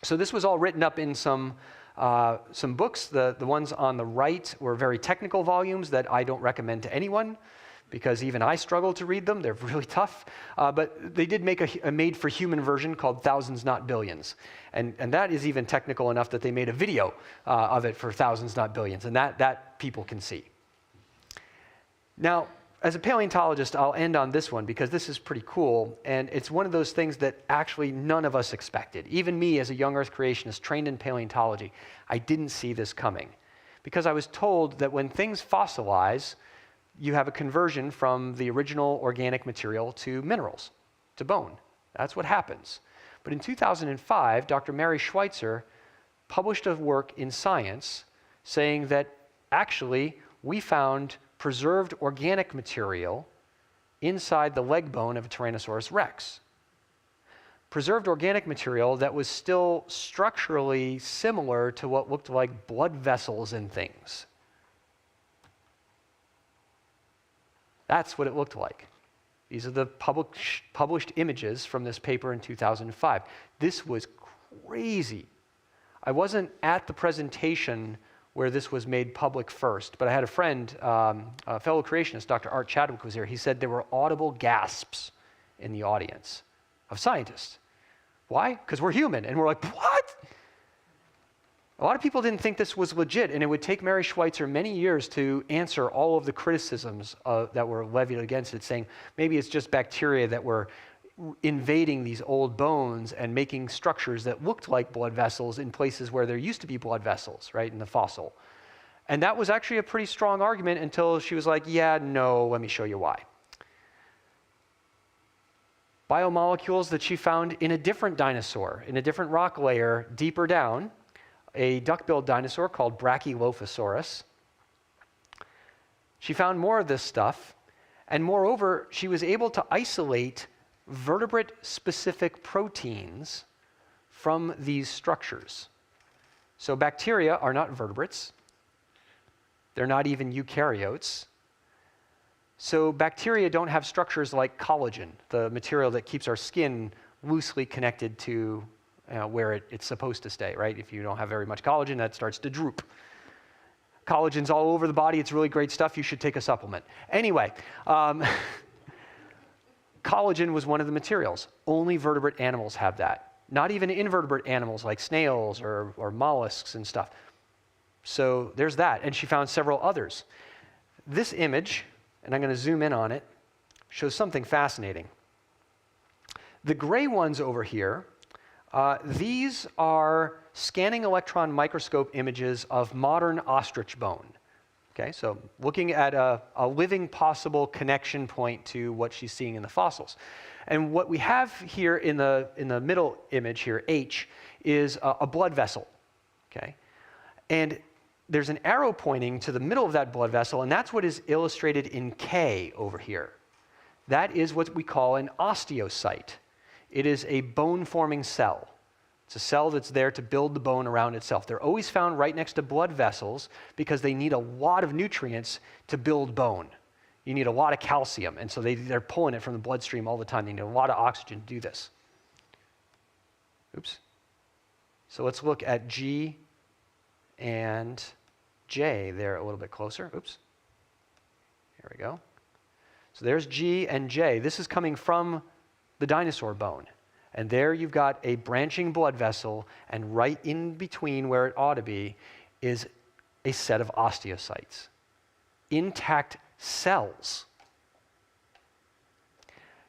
So this was all written up in some books. The ones on the right were very technical volumes that I don't recommend to anyone, because even I struggle to read them. They're really tough. But they did make a made-for-human version called Thousands Not Billions. And that is even technical enough that they made a video of it for Thousands Not Billions. And that people can see. Now, as a paleontologist, I'll end on this one because this is pretty cool. And it's one of those things that actually none of us expected. Even me, as a young Earth creationist trained in paleontology, I didn't see this coming. Because I was told that when things fossilize, you have a conversion from the original organic material to minerals, to bone. That's what happens. But in 2005, Dr. Mary Schweitzer published a work in Science saying that actually we found preserved organic material inside the leg bone of a Tyrannosaurus rex. Preserved organic material that was still structurally similar to what looked like blood vessels and things. That's what it looked like. These are the published images from this paper in 2005. This was crazy. I wasn't at the presentation where this was made public first, but I had a friend, a fellow creationist, Dr. Art Chadwick, was here. He said there were audible gasps in the audience of scientists. Why? Because we're human. And we're like, what? A lot of people didn't think this was legit, and it would take Mary Schweitzer many years to answer all of the criticisms that were levied against it, saying maybe it's just bacteria that were invading these old bones and making structures that looked like blood vessels in places where there used to be blood vessels, right, in the fossil. And that was actually a pretty strong argument until she was like, yeah, no, let me show you why. Biomolecules that she found in a different dinosaur, in a different rock layer deeper down, a duck-billed dinosaur called Brachylophosaurus. She found more of this stuff, and moreover, she was able to isolate vertebrate-specific proteins from these structures. So bacteria are not vertebrates. They're not even eukaryotes. So bacteria don't have structures like collagen, the material that keeps our skin loosely connected to where it's supposed to stay, right? If you don't have very much collagen, that starts to droop. Collagen's all over the body. It's really great stuff. You should take a supplement. Anyway, collagen was one of the materials. Only vertebrate animals have that. Not even invertebrate animals like snails or mollusks and stuff. So there's that. And she found several others. This image, and I'm going to zoom in on it, shows something fascinating. The gray ones over here, these are scanning electron microscope images of modern ostrich bone. Okay, so looking at a living possible connection point to what she's seeing in the fossils. And what we have here in the middle image here, H, is a blood vessel. Okay, and there's an arrow pointing to the middle of that blood vessel, and that's what is illustrated in K over here. That is what we call an osteocyte. It is a bone-forming cell. It's a cell that's there to build the bone around itself. They're always found right next to blood vessels because they need a lot of nutrients to build bone. You need a lot of calcium, and so they're pulling it from the bloodstream all the time. They need a lot of oxygen to do this. Oops. So let's look at G and J there a little bit closer. Oops. Here we go. So there's G and J. This is coming from the dinosaur bone. And there you've got a branching blood vessel, and right in between where it ought to be is a set of osteocytes. Intact cells.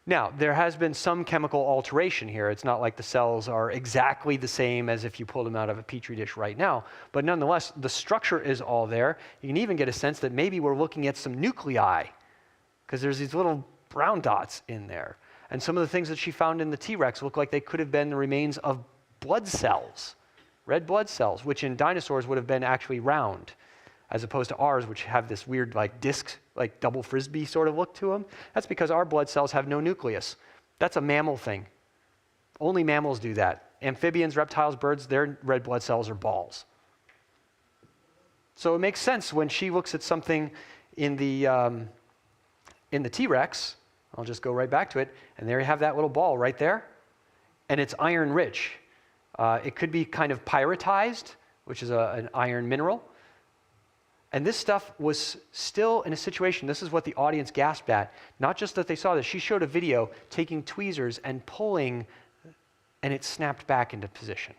Now, there has been some chemical alteration here. It's not like the cells are exactly the same as if you pulled them out of a petri dish right now. But nonetheless, the structure is all there. You can even get a sense that maybe we're looking at some nuclei, because there's these little brown dots in there. And some of the things that she found in the T-Rex look like they could have been the remains of blood cells, red blood cells, which in dinosaurs would have been actually round, as opposed to ours, which have this weird like disc, like double frisbee sort of look to them. That's because our blood cells have no nucleus. That's a mammal thing. Only mammals do that. Amphibians, reptiles, birds, their red blood cells are balls. So it makes sense when she looks at something in the in the T-Rex, I'll just go right back to it, and there you have that little ball right there, and it's iron rich. It could be kind of pyritized, which is an iron mineral. And this stuff was still in a situation, this is what the audience gasped at, not just that they saw this. She showed a video taking tweezers and pulling, and it snapped back into position.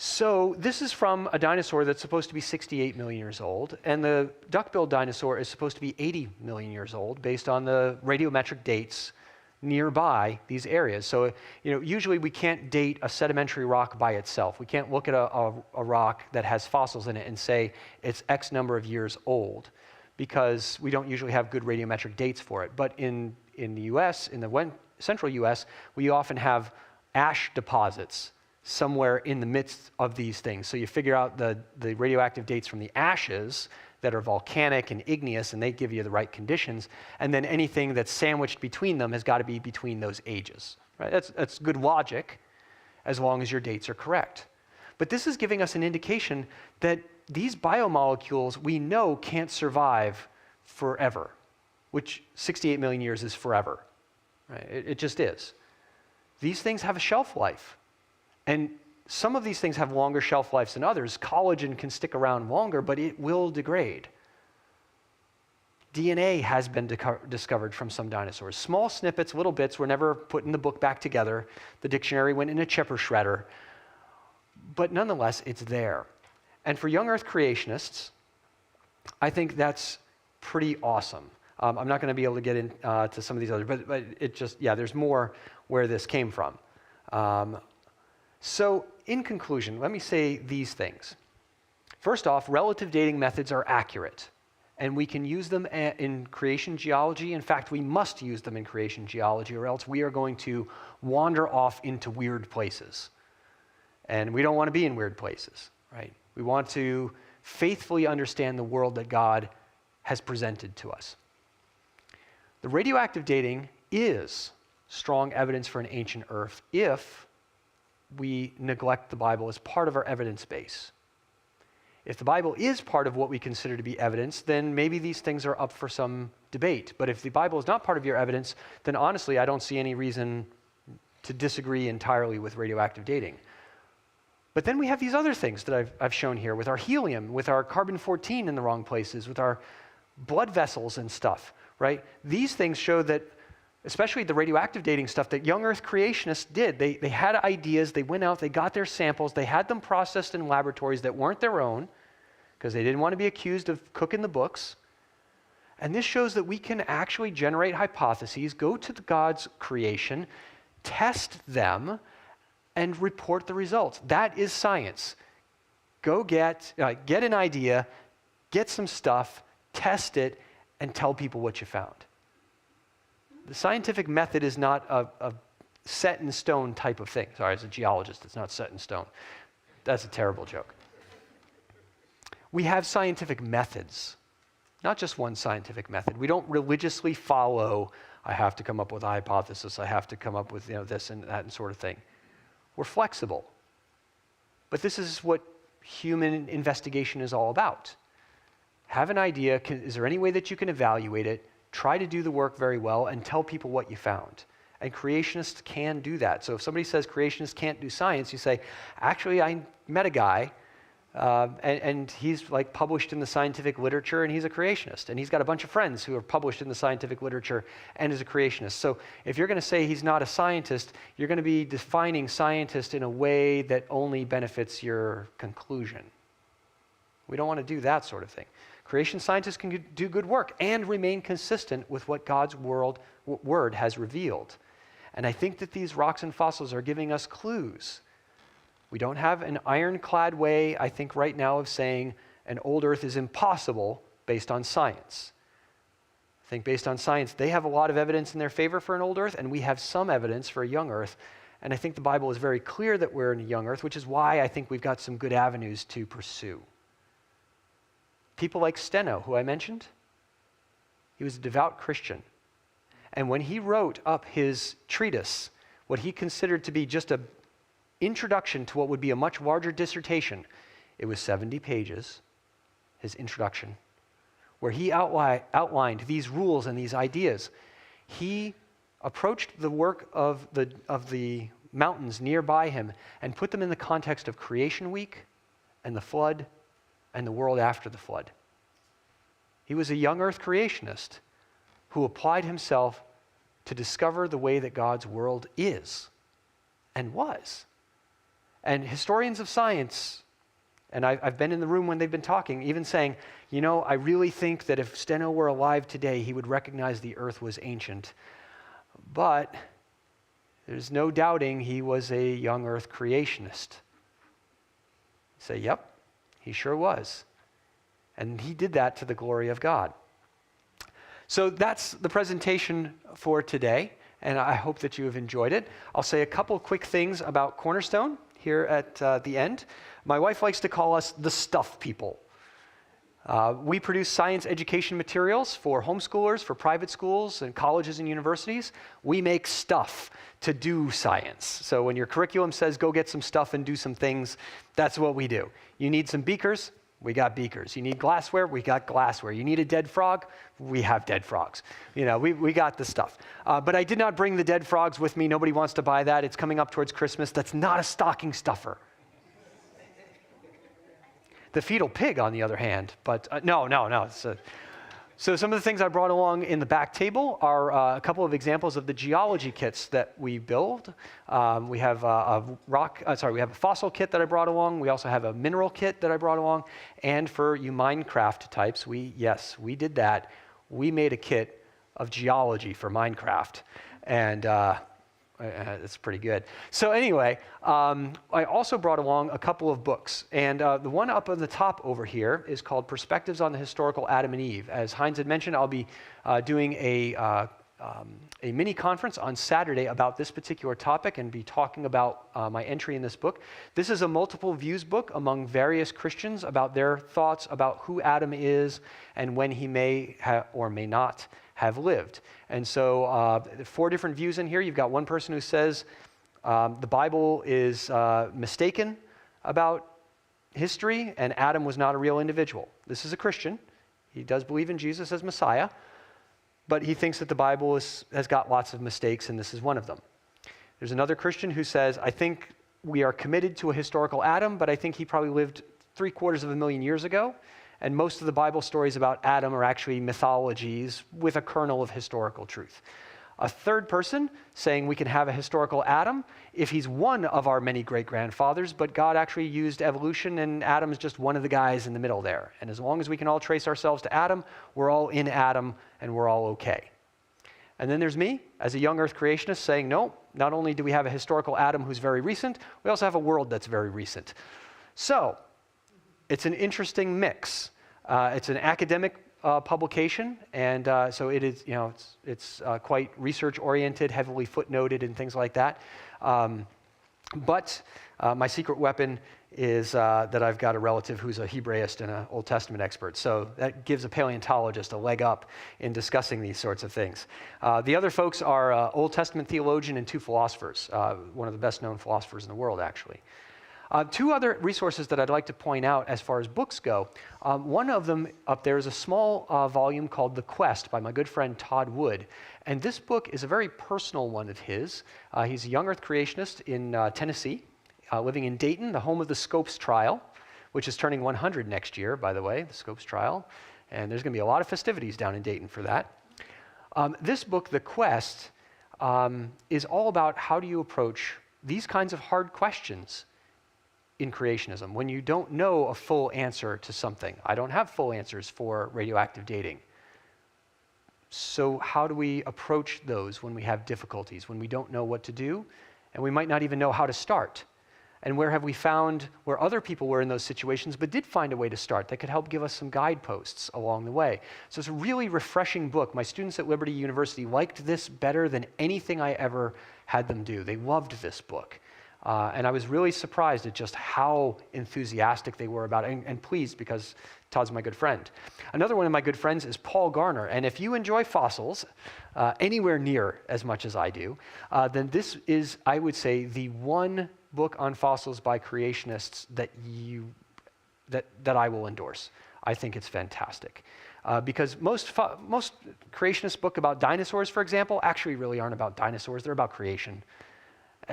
So this is from a dinosaur that's supposed to be 68 million years old, and the duck-billed dinosaur is supposed to be 80 million years old based on the radiometric dates nearby these areas. So, usually we can't date a sedimentary rock by itself. We can't look at a rock that has fossils in it and say it's X number of years old, because we don't usually have good radiometric dates for it. But in the US, in the central US, we often have ash deposits somewhere in the midst of these things. So you figure out the radioactive dates from the ashes that are volcanic and igneous, and they give you the right conditions. And then anything that's sandwiched between them has got to be between those ages. Right? That's good logic, as long as your dates are correct. But this is giving us an indication that these biomolecules we know can't survive forever, which 68 million years is forever. Right? It just is. These things have a shelf life. And some of these things have longer shelf lives than others. Collagen can stick around longer, but it will degrade. DNA has been discovered from some dinosaurs. Small snippets, little bits, were never put in the book back together. The dictionary went in a chipper shredder. But nonetheless, it's there. And for young Earth creationists, I think that's pretty awesome. I'm not going to be able to get into some of these others, but it just, there's more where this came from. So in conclusion, let me say these things. First off, relative dating methods are accurate, and we can use them in creation geology. In fact, we must use them in creation geology, or else we are going to wander off into weird places. And we don't want to be in weird places, right? We want to faithfully understand the world that God has presented to us. The radioactive dating is strong evidence for an ancient Earth if we neglect the Bible as part of our evidence base. If the Bible is part of what we consider to be evidence, then maybe these things are up for some debate. But if the Bible is not part of your evidence, then honestly, I don't see any reason to disagree entirely with radioactive dating. But then we have these other things that I've shown here with our helium, with our carbon-14 in the wrong places, with our blood vessels and stuff, right? These things show that, especially the radioactive dating stuff, that young Earth creationists did. They had ideas, they went out, they got their samples, they had them processed in laboratories that weren't their own, because they didn't want to be accused of cooking the books. And this shows that we can actually generate hypotheses, go to God's creation, test them, and report the results. That is science. Go get an idea, get some stuff, test it, and tell people what you found. The scientific method is not a set-in-stone type of thing. Sorry, as a geologist, it's not set in stone. That's a terrible joke. We have scientific methods, not just one scientific method. We don't religiously follow, I have to come up with a hypothesis, I have to come up with this and that and sort of thing. We're flexible. But this is what human investigation is all about. Have an idea, is there any way that you can evaluate it? Try to do the work very well and tell people what you found. And creationists can do that. So if somebody says creationists can't do science, you say, actually, I met a guy, and he's published in the scientific literature, and he's a creationist. And he's got a bunch of friends who are published in the scientific literature and is a creationist. So if you're going to say he's not a scientist, you're going to be defining scientist in a way that only benefits your conclusion. We don't want to do that sort of thing. Creation scientists can do good work and remain consistent with what God's word has revealed. And I think that these rocks and fossils are giving us clues. We don't have an ironclad way, I think, right now of saying an old Earth is impossible based on science. I think based on science, they have a lot of evidence in their favor for an old Earth, and we have some evidence for a young Earth. And I think the Bible is very clear that we're in a young Earth, which is why I think we've got some good avenues to pursue. People like Steno, who I mentioned, he was a devout Christian. And when he wrote up his treatise, what he considered to be just an introduction to what would be a much larger dissertation, it was 70 pages, his introduction, where he outlined these rules and these ideas. He approached the work of the mountains nearby him and put them in the context of creation week and the flood and the world after the flood. He was a young earth creationist who applied himself to discover the way that God's world is and was. And historians of science, and I've been in the room when they've been talking, even saying, I really think that if Steno were alive today, he would recognize the earth was ancient. But there's no doubting he was a young earth creationist. Say, yep, he sure was. And he did that to the glory of God. So that's the presentation for today, and I hope that you have enjoyed it. I'll say a couple quick things about Cornerstone here at the end. My wife likes to call us the stuff people. We produce science education materials for homeschoolers, for private schools and colleges and universities. We make stuff to do science. So when your curriculum says go get some stuff and do some things, that's what we do. You need some beakers? We got beakers. You need glassware? We got glassware. You need a dead frog? We have dead frogs. We got the stuff. But I did not bring the dead frogs with me. Nobody wants to buy that. It's coming up towards Christmas. That's not a stocking stuffer. The fetal pig, on the other hand, but no. So some of the things I brought along in the back table are a couple of examples of the geology kits that we build. We have we have a fossil kit that I brought along. We also have a mineral kit that I brought along. And for you Minecraft types, we did that. We made a kit of geology for Minecraft, and it's pretty good. So anyway, I also brought along a couple of books. And the one up on the top over here is called Perspectives on the Historical Adam and Eve. As Heinz had mentioned, I'll be doing a mini conference on Saturday about this particular topic and be talking about my entry in this book. This is a multiple views book among various Christians about their thoughts about who Adam is and when he may or may not have lived. And so 4 different views in here. You've got one person who says the Bible is mistaken about history and Adam was not a real individual. This is a Christian. He does believe in Jesus as Messiah, but he thinks that the Bible has got lots of mistakes and this is one of them. There's another Christian who says, I think we are committed to a historical Adam, but I think he probably lived 750,000 years ago. And most of the Bible stories about Adam are actually mythologies with a kernel of historical truth. A third person saying we can have a historical Adam if he's one of our many great-grandfathers, but God actually used evolution and Adam is just one of the guys in the middle there. And as long as we can all trace ourselves to Adam, we're all in Adam and we're all okay. And then there's me, as a young earth creationist, saying, no, not only do we have a historical Adam who's very recent, we also have a world that's very recent. So, it's an interesting mix. It's an academic publication, and so it is. It's quite research-oriented, heavily footnoted, and things like that. But my secret weapon is that I've got a relative who's a Hebraist and an Old Testament expert. So that gives a paleontologist a leg up in discussing these sorts of things. The other folks are Old Testament theologian and 2 philosophers, one of the best-known philosophers in the world, actually. 2 other resources that I'd like to point out as far as books go. One of them up there is a small volume called The Quest by my good friend Todd Wood. And this book is a very personal one of his. He's a young earth creationist in Tennessee, living in Dayton, the home of the Scopes Trial, which is turning 100 next year, by the way, the Scopes Trial. And there's going to be a lot of festivities down in Dayton for that. This book, The Quest, is all about how do you approach these kinds of hard questions in creationism, when you don't know a full answer to something. I don't have full answers for radioactive dating. So how do we approach those when we have difficulties, when we don't know what to do, and we might not even know how to start? And where have we found where other people were in those situations but did find a way to start that could help give us some guideposts along the way? So it's a really refreshing book. My students at Liberty University liked this better than anything I ever had them do. They loved this book. And I was really surprised at just how enthusiastic they were about it, and pleased because Todd's my good friend. Another one of my good friends is Paul Garner, and if you enjoy fossils anywhere near as much as I do, then this is, I would say, the one book on fossils by creationists that I will endorse. I think it's fantastic. Because most creationist book about dinosaurs, for example, actually really aren't about dinosaurs. They're about creation.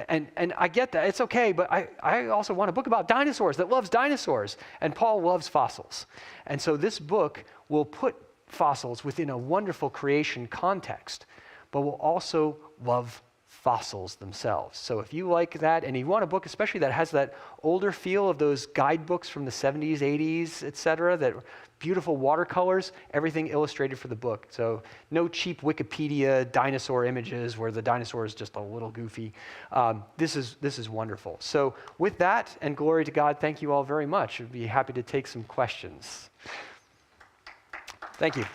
And I get that. It's okay, but I also want a book about dinosaurs that loves dinosaurs. And Paul loves fossils. And so this book will put fossils within a wonderful creation context, but will also love fossils themselves. So if you like that, and you want a book especially that has that older feel of those guidebooks from the 70s, 80s, etc., that beautiful watercolors, everything illustrated for the book. So no cheap Wikipedia dinosaur images where the dinosaur is just a little goofy. This is wonderful. So with that, and glory to God, thank you all very much. I'd be happy to take some questions. Thank you.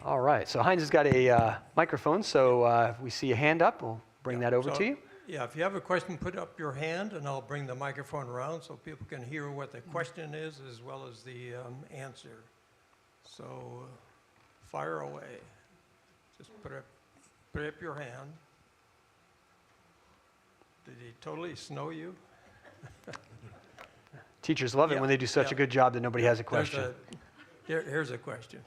All right, so Heinz has got a microphone, so if we see a hand up, we'll bring that over to you. Yeah, if you have a question, put up your hand, and I'll bring the microphone around so people can hear what the question is as well as the answer. So fire away. Just put up your hand. Did he totally snow you? Teachers love it when they do such a good job that nobody has a question. Here's a question.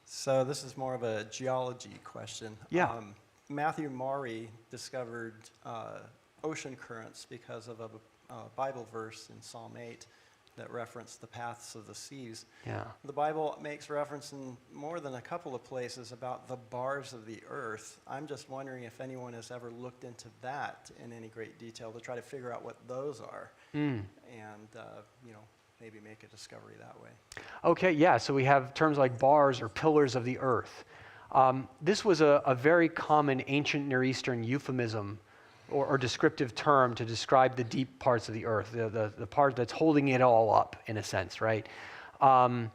So this is more of a geology question. Yeah. Matthew Maury discovered ocean currents because of a Bible verse in Psalm 8 that referenced the paths of the seas. Yeah. The Bible makes reference in more than a couple of places about the bars of the earth. I'm just wondering if anyone has ever looked into that in any great detail to try to figure out what those are, and maybe make a discovery that way. Okay, yeah, so we have terms like bars or pillars of the earth. This was a very common ancient Near Eastern euphemism or descriptive term to describe the deep parts of the earth, the part that's holding it all up, in a sense, right? And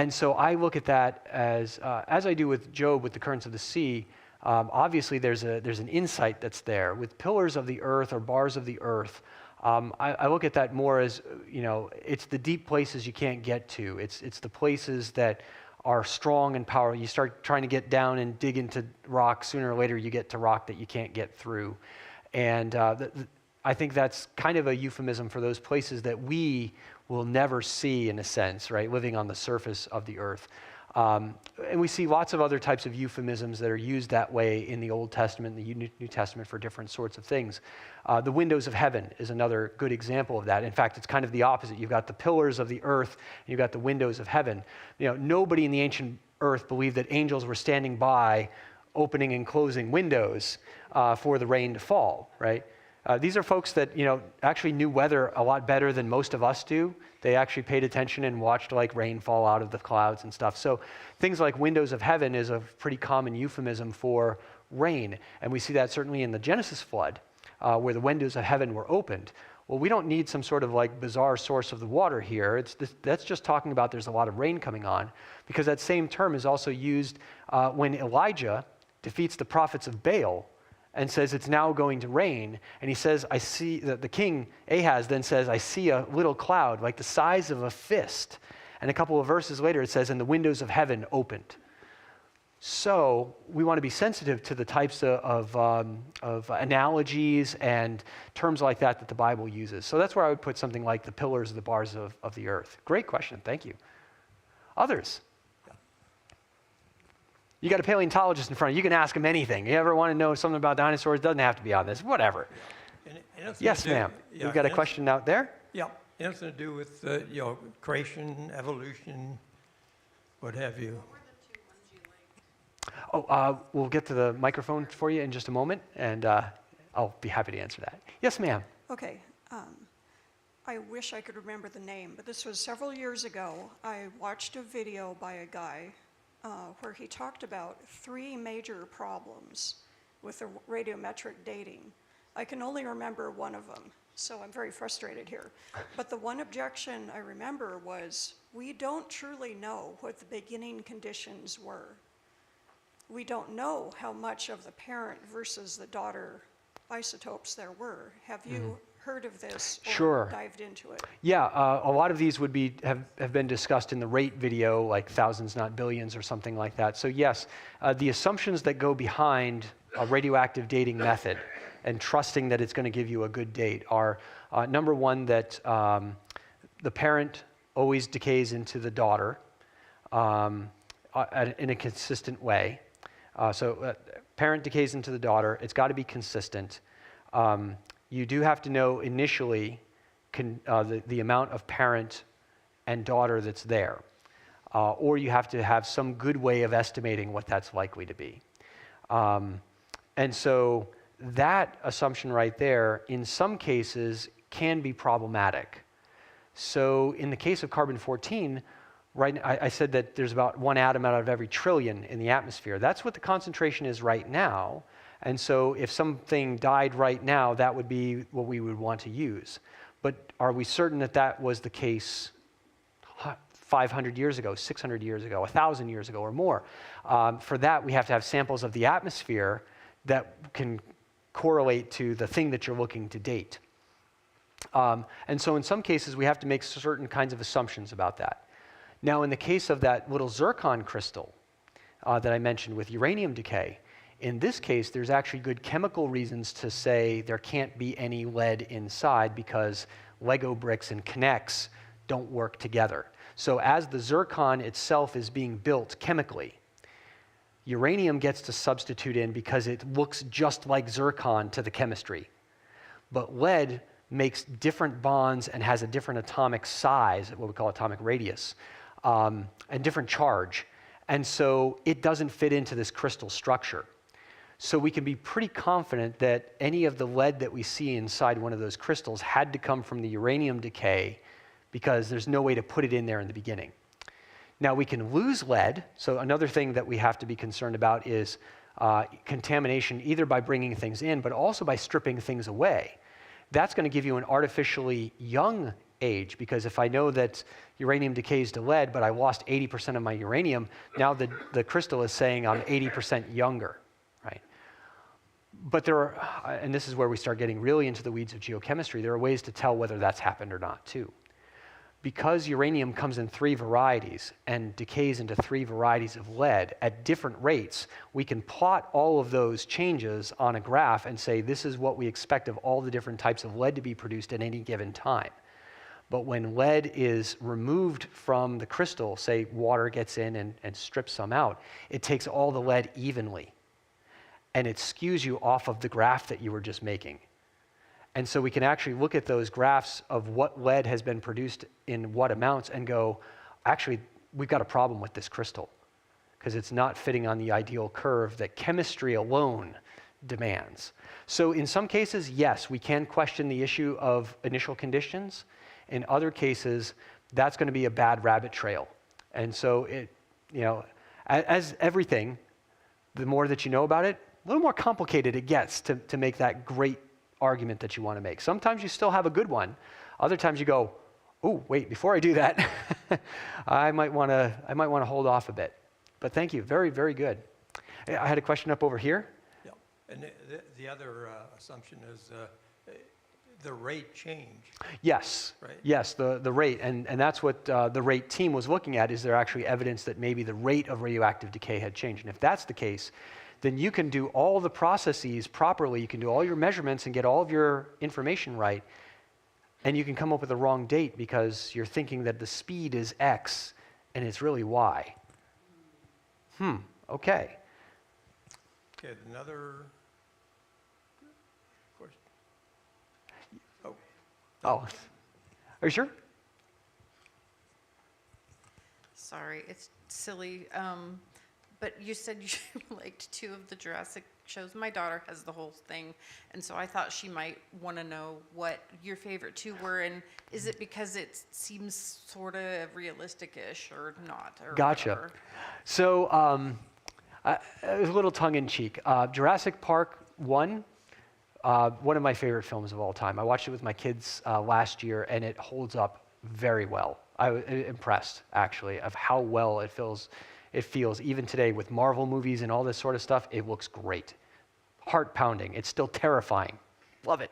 so I look at that as I do with Job, with the currents of the sea. Obviously, there's an insight that's there. With pillars of the earth or bars of the earth, I look at that more as, it's the deep places you can't get to. It's the places that are strong and powerful. You start trying to get down and dig into rock, sooner or later you get to rock that you can't get through. And I think that's kind of a euphemism for those places that we will never see, in a sense, right, living on the surface of the earth. And we see lots of other types of euphemisms that are used that way in the Old Testament and the New Testament for different sorts of things. The windows of heaven is another good example of that. In fact, it's kind of the opposite. You've got the pillars of the earth, and you've got the windows of heaven. Nobody in the ancient earth believed that angels were standing by opening and closing windows for the rain to fall, right? These are folks that, actually knew weather a lot better than most of us do. They actually paid attention and watched rain fall out of the clouds and stuff. So things like windows of heaven is a pretty common euphemism for rain. And we see that certainly in the Genesis flood, where the windows of heaven were opened. Well, we don't need some sort of bizarre source of the water here. That's just talking about there's a lot of rain coming on, because that same term is also used when Elijah defeats the prophets of Baal and says it's now going to rain. And he says, I see, the king Ahaz then says, I see a little cloud like the size of a fist. And a couple of verses later it says, and the windows of heaven opened. So we want to be sensitive to the types of analogies and terms like that the Bible uses. So that's where I would put something like the pillars of the bars of the earth. Great question, thank you. Others? You got a paleontologist in front of you. You can ask him anything. You ever want to know something about dinosaurs? Doesn't have to be on this. Whatever. Yes, ma'am. You've got a question out there? Yeah. Anything to do with creation, evolution, what have you. Oh, we'll get to the microphone for you in just a moment, and I'll be happy to answer that. Yes, ma'am. Okay. I wish I could remember the name, but this was several years ago. I watched a video by a guy where he talked about 3 major problems with the radiometric dating. I can only remember one of them, so I'm very frustrated here. But the one objection I remember was, we don't truly know what the beginning conditions were. We don't know how much of the parent versus the daughter isotopes there were. Have you heard of this or Sure. dived into it? Yeah, a lot of these would have been discussed in the rate video, like thousands, not billions, or something like that. So yes, the assumptions that go behind a radioactive dating method and trusting that it's going to give you a good date are, number one, that the parent always decays into the daughter in a consistent way. Parent decays into the daughter. It's got to be consistent. You do have to know initially the amount of parent and daughter that's there. Or you have to have some good way of estimating what that's likely to be. And so that assumption right there, in some cases, can be problematic. So in the case of carbon-14, right, I said that there's about 1 atom out of every trillion in the atmosphere. That's what the concentration is right now. And so if something died right now, that would be what we would want to use. But are we certain that that was the case 500 years ago, 600 years ago, 1,000 years ago, or more? For that, we have to have samples of the atmosphere that can correlate to the thing that you're looking to date. And so in some cases, we have to make certain kinds of assumptions about that. Now, in the case of that little zircon crystal that I mentioned with uranium decay, in this case, there's actually good chemical reasons to say there can't be any lead inside because Lego bricks and connects don't work together. So as the zircon itself is being built chemically, uranium gets to substitute in because it looks just like zircon to the chemistry. But lead makes different bonds and has a different atomic size, what we call atomic radius, and different charge. And so it doesn't fit into this crystal structure. So we can be pretty confident that any of the lead that we see inside one of those crystals had to come from the uranium decay because there's no way to put it in there in the beginning. Now we can lose lead, so another thing that we have to be concerned about is contamination either by bringing things in but also by stripping things away. That's going to give you an artificially young age because if I know that uranium decays to lead but I lost 80% of my uranium, now the crystal is saying I'm 80% younger. Right? But there are, and this is where we start getting really into the weeds of geochemistry, there are ways to tell whether that's happened or not too. Because uranium comes in 3 varieties and decays into 3 varieties of lead at different rates, we can plot all of those changes on a graph and say this is what we expect of all the different types of lead to be produced at any given time. But when lead is removed from the crystal, say water gets in and strips some out, it takes all the lead evenly. And it skews you off of the graph that you were just making. And so we can actually look at those graphs of what lead has been produced in what amounts and go, actually, we've got a problem with this crystal because it's not fitting on the ideal curve that chemistry alone demands. So in some cases, yes, we can question the issue of initial conditions. In other cases, that's going to be a bad rabbit trail. And so as everything, the more that you know about it, a little more complicated it gets to make that great argument that you want to make. Sometimes you still have a good one. Other times you go, oh, wait, before I do that, I might want to hold off a bit. But thank you. Very, very good. I had a question up over here. Yeah. And the other assumption is the rate change. Yes. Right. Yes, the rate. And that's what the rate team was looking at. Is there actually evidence that maybe the rate of radioactive decay had changed? And if that's the case, then you can do all the processes properly. You can do all your measurements and get all of your information right. And you can come up with the wrong date because you're thinking that the speed is X and it's really Y. Okay. Okay, another question. Oh, are you sure? Sorry, it's silly. But you said you liked 2 of the Jurassic shows. My daughter has the whole thing, and so I thought she might want to know what your favorite 2 were, and is it because it seems sort of realistic-ish or not? Or Gotcha. whatever? So it was a little tongue-in-cheek. Jurassic Park 1, one of my favorite films of all time. I watched it with my kids last year, and it holds up very well. I was impressed, actually, of how well it feels even today with Marvel movies and all this sort of stuff. It looks great. heart-pounding. It's still terrifying. Love it.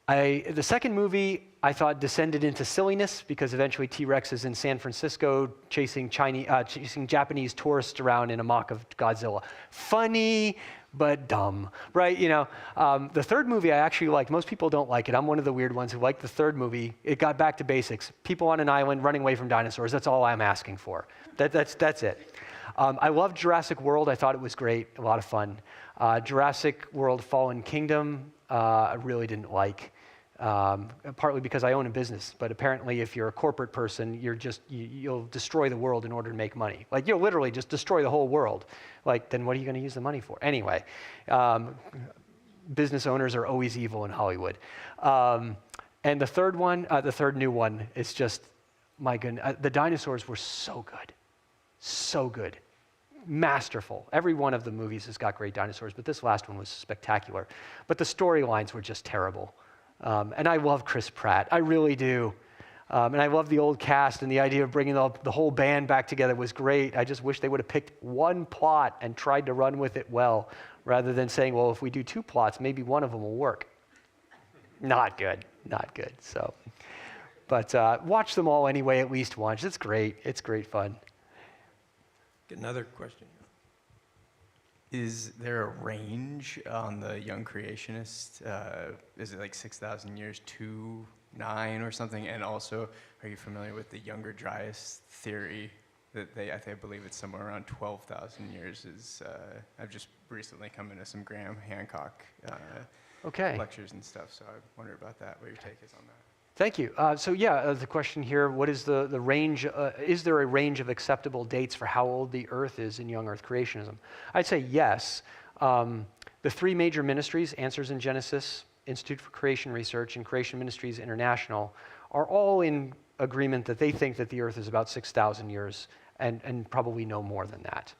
The second movie I thought descended into silliness because eventually T-Rex is in San Francisco chasing Japanese tourists around in a mock of Godzilla. Funny, but dumb, right? The third movie I actually liked. Most people don't like it. I'm one of the weird ones who liked the third movie. It got back to basics. People on an island running away from dinosaurs. That's all I'm asking for. That's it. I loved Jurassic World. I thought it was great, a lot of fun. Jurassic World Fallen Kingdom, I really didn't like. Partly because I own a business, but apparently if you're a corporate person, you'll destroy the world in order to make money. Like you'll literally just destroy the whole world. Like then what are you going to use the money for? Anyway, business owners are always evil in Hollywood. And the third new one is just, my goodness, the dinosaurs were so good. So good. Masterful. Every one of the movies has got great dinosaurs, but this last one was spectacular. But the storylines were just terrible. And I love Chris Pratt. I really do. And I love the old cast, and the idea of bringing the whole band back together was great. I just wish they would have picked one plot and tried to run with it well, rather than saying, well, if we do two plots, maybe one of them will work. Not good. Not good. So, but watch them all anyway, at least once. It's great. It's great fun. Another question. Is there a range on the young creationist? Is it like 6,000 years to 9 or something? And also, are you familiar with the younger dryas theory? That I believe it's somewhere around 12,000 years. I've just recently come into some Graham Hancock lectures and stuff, so I wonder about that. What your take is on that? Thank you. The question here, what is the range, is there a range of acceptable dates for how old the Earth is in young Earth creationism? I'd say yes. The three major ministries, Answers in Genesis, Institute for Creation Research, and Creation Ministries International, are all in agreement that they think that the Earth is about 6,000 years and probably no more than that.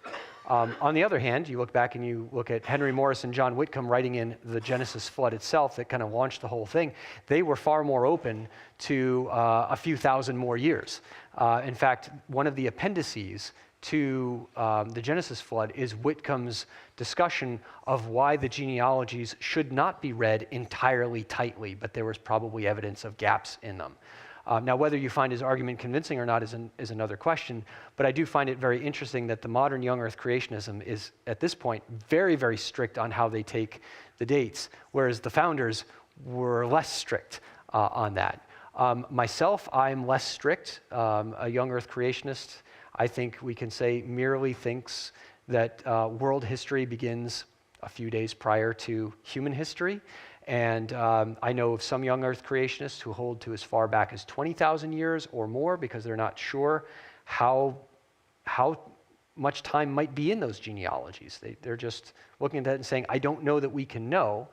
On the other hand, you look back and you look at Henry Morris and John Whitcomb writing in the Genesis flood itself that kind of launched the whole thing. They were far more open to a few thousand more years. In fact, one of the appendices to the Genesis flood is Whitcomb's discussion of why the genealogies should not be read entirely tightly, but there was probably evidence of gaps in them. Now, whether you find his argument convincing or not is another question, but I do find it very interesting that the modern young Earth creationism is, at this point, very, very strict on how they take the dates, whereas the founders were less strict on that. Myself, I'm less strict. A young Earth creationist, I think we can say, merely thinks that world history begins a few days prior to human history. And I know of some young Earth creationists who hold to as far back as 20,000 years or more because they're not sure how much time might be in those genealogies. They're just looking at that and saying, I don't know that we can know,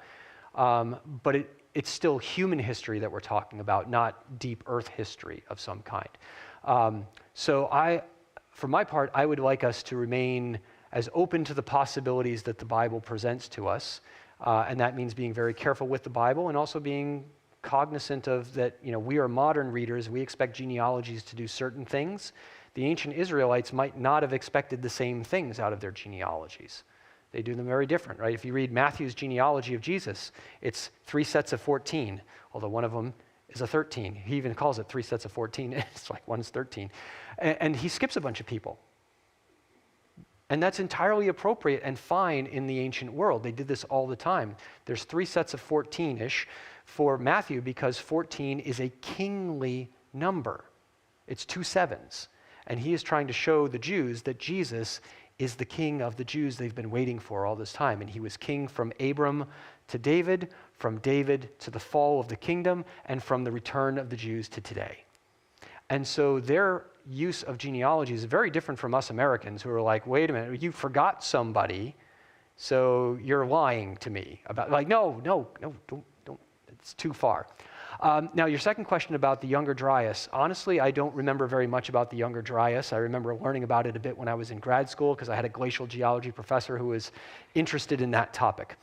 but it's still human history that we're talking about, not deep Earth history of some kind. For my part, I would like us to remain as open to the possibilities that the Bible presents to us. And that means being very careful with the Bible and also being cognizant of that, we are modern readers. We expect genealogies to do certain things. The ancient Israelites might not have expected the same things out of their genealogies. They do them very different, right? If you read Matthew's genealogy of Jesus, it's 3 sets of 14, although one of them is a 13. He even calls it 3 sets of 14. It's like one's 13. And he skips a bunch of people. And that's entirely appropriate and fine in the ancient world. They did this all the time. There's 3 sets of 14-ish for Matthew because 14 is a kingly number. It's 2 sevens. And he is trying to show the Jews that Jesus is the king of the Jews they've been waiting for all this time. And he was king from Abram to David, from David to the fall of the kingdom, and from the return of the Jews to today. And so their use of genealogy is very different from us Americans who are like, wait a minute, you forgot somebody, so you're lying to me about, like, no, don't, it's too far. Now, your second question about the Younger Dryas. Honestly, I don't remember very much about the Younger Dryas. I remember learning about it a bit when I was in grad school because I had a glacial geology professor who was interested in that topic.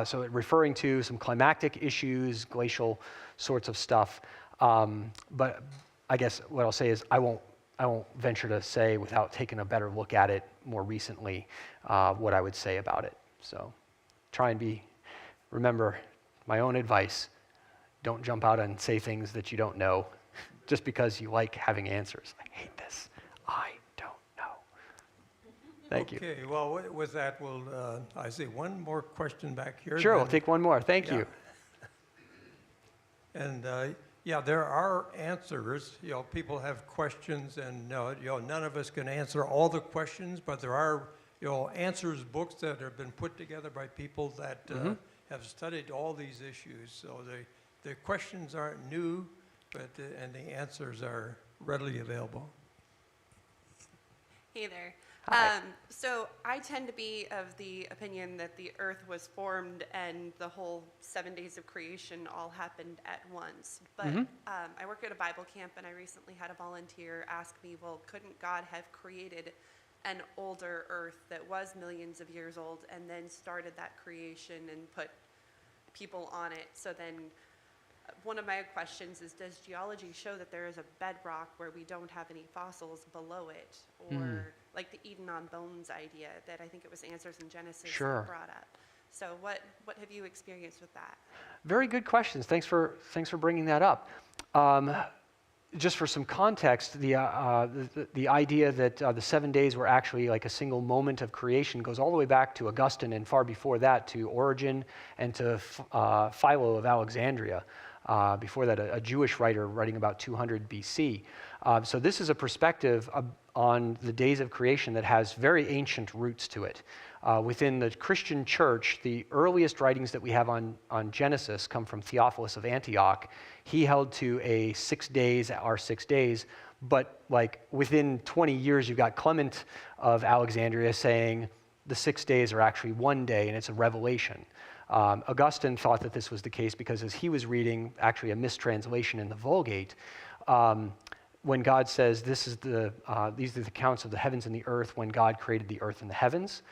So referring to some climactic issues, glacial sorts of stuff. But I guess what I'll say is I won't venture to say without taking a better look at it more recently what I would say about it. So try and remember my own advice. Don't jump out and say things that you don't know just because you like having answers. I hate this. I don't know. Thank you. Okay, well, with that, I see one more question back here. Sure, we'll then- take one more. Thank Yeah. you. And yeah, there are answers. People have questions, and none of us can answer all the questions, but there are answers books that have been put together by people that have studied all these issues. So the questions aren't new, but and the answers are readily available. Hey there. Hi. So I tend to be of the opinion that the earth was formed and the whole 7 days of creation all happened at once. But I work at a Bible camp, and I recently had a volunteer ask me, well, couldn't God have created an older earth that was millions of years old and then started that creation and put people on it? So then one of my questions is, does geology show that there is a bedrock where we don't have any fossils below it? Or like the Eden on bones idea that I think it was Answers in Genesis Sure. that brought up. So what have you experienced with that? Very good questions. Thanks for bringing that up. Just for some context, the idea that the 7 days were actually like a single moment of creation goes all the way back to Augustine, and far before that to Origen and to Philo of Alexandria. Before that, a Jewish writer writing about 200 BC. So this is a perspective on the days of creation that has very ancient roots to it. Within the Christian church, the earliest writings that we have on Genesis come from Theophilus of Antioch. He held to a 6 days are 6 days, but like within 20 years, you've got Clement of Alexandria saying the 6 days are actually 1 day, and it's a revelation. Augustine thought that this was the case because as he was reading actually a mistranslation in the Vulgate, when God says these are the accounts of the heavens and the earth when God created the earth and the heavens,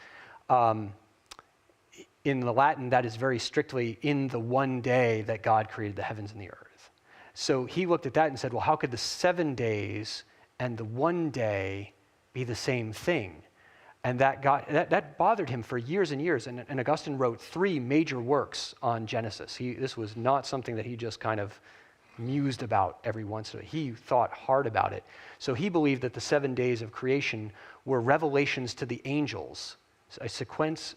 in the Latin that is very strictly in the 1 day that God created the heavens and the earth. So he looked at that and said, well, how could the 7 days and the 1 day be the same thing? And that bothered him for years and years. And Augustine wrote 3 major works on Genesis. This was not something that he just kind of mused about every once in a while. He thought hard about it. So he believed that the 7 days of creation were revelations to the angels, a sequence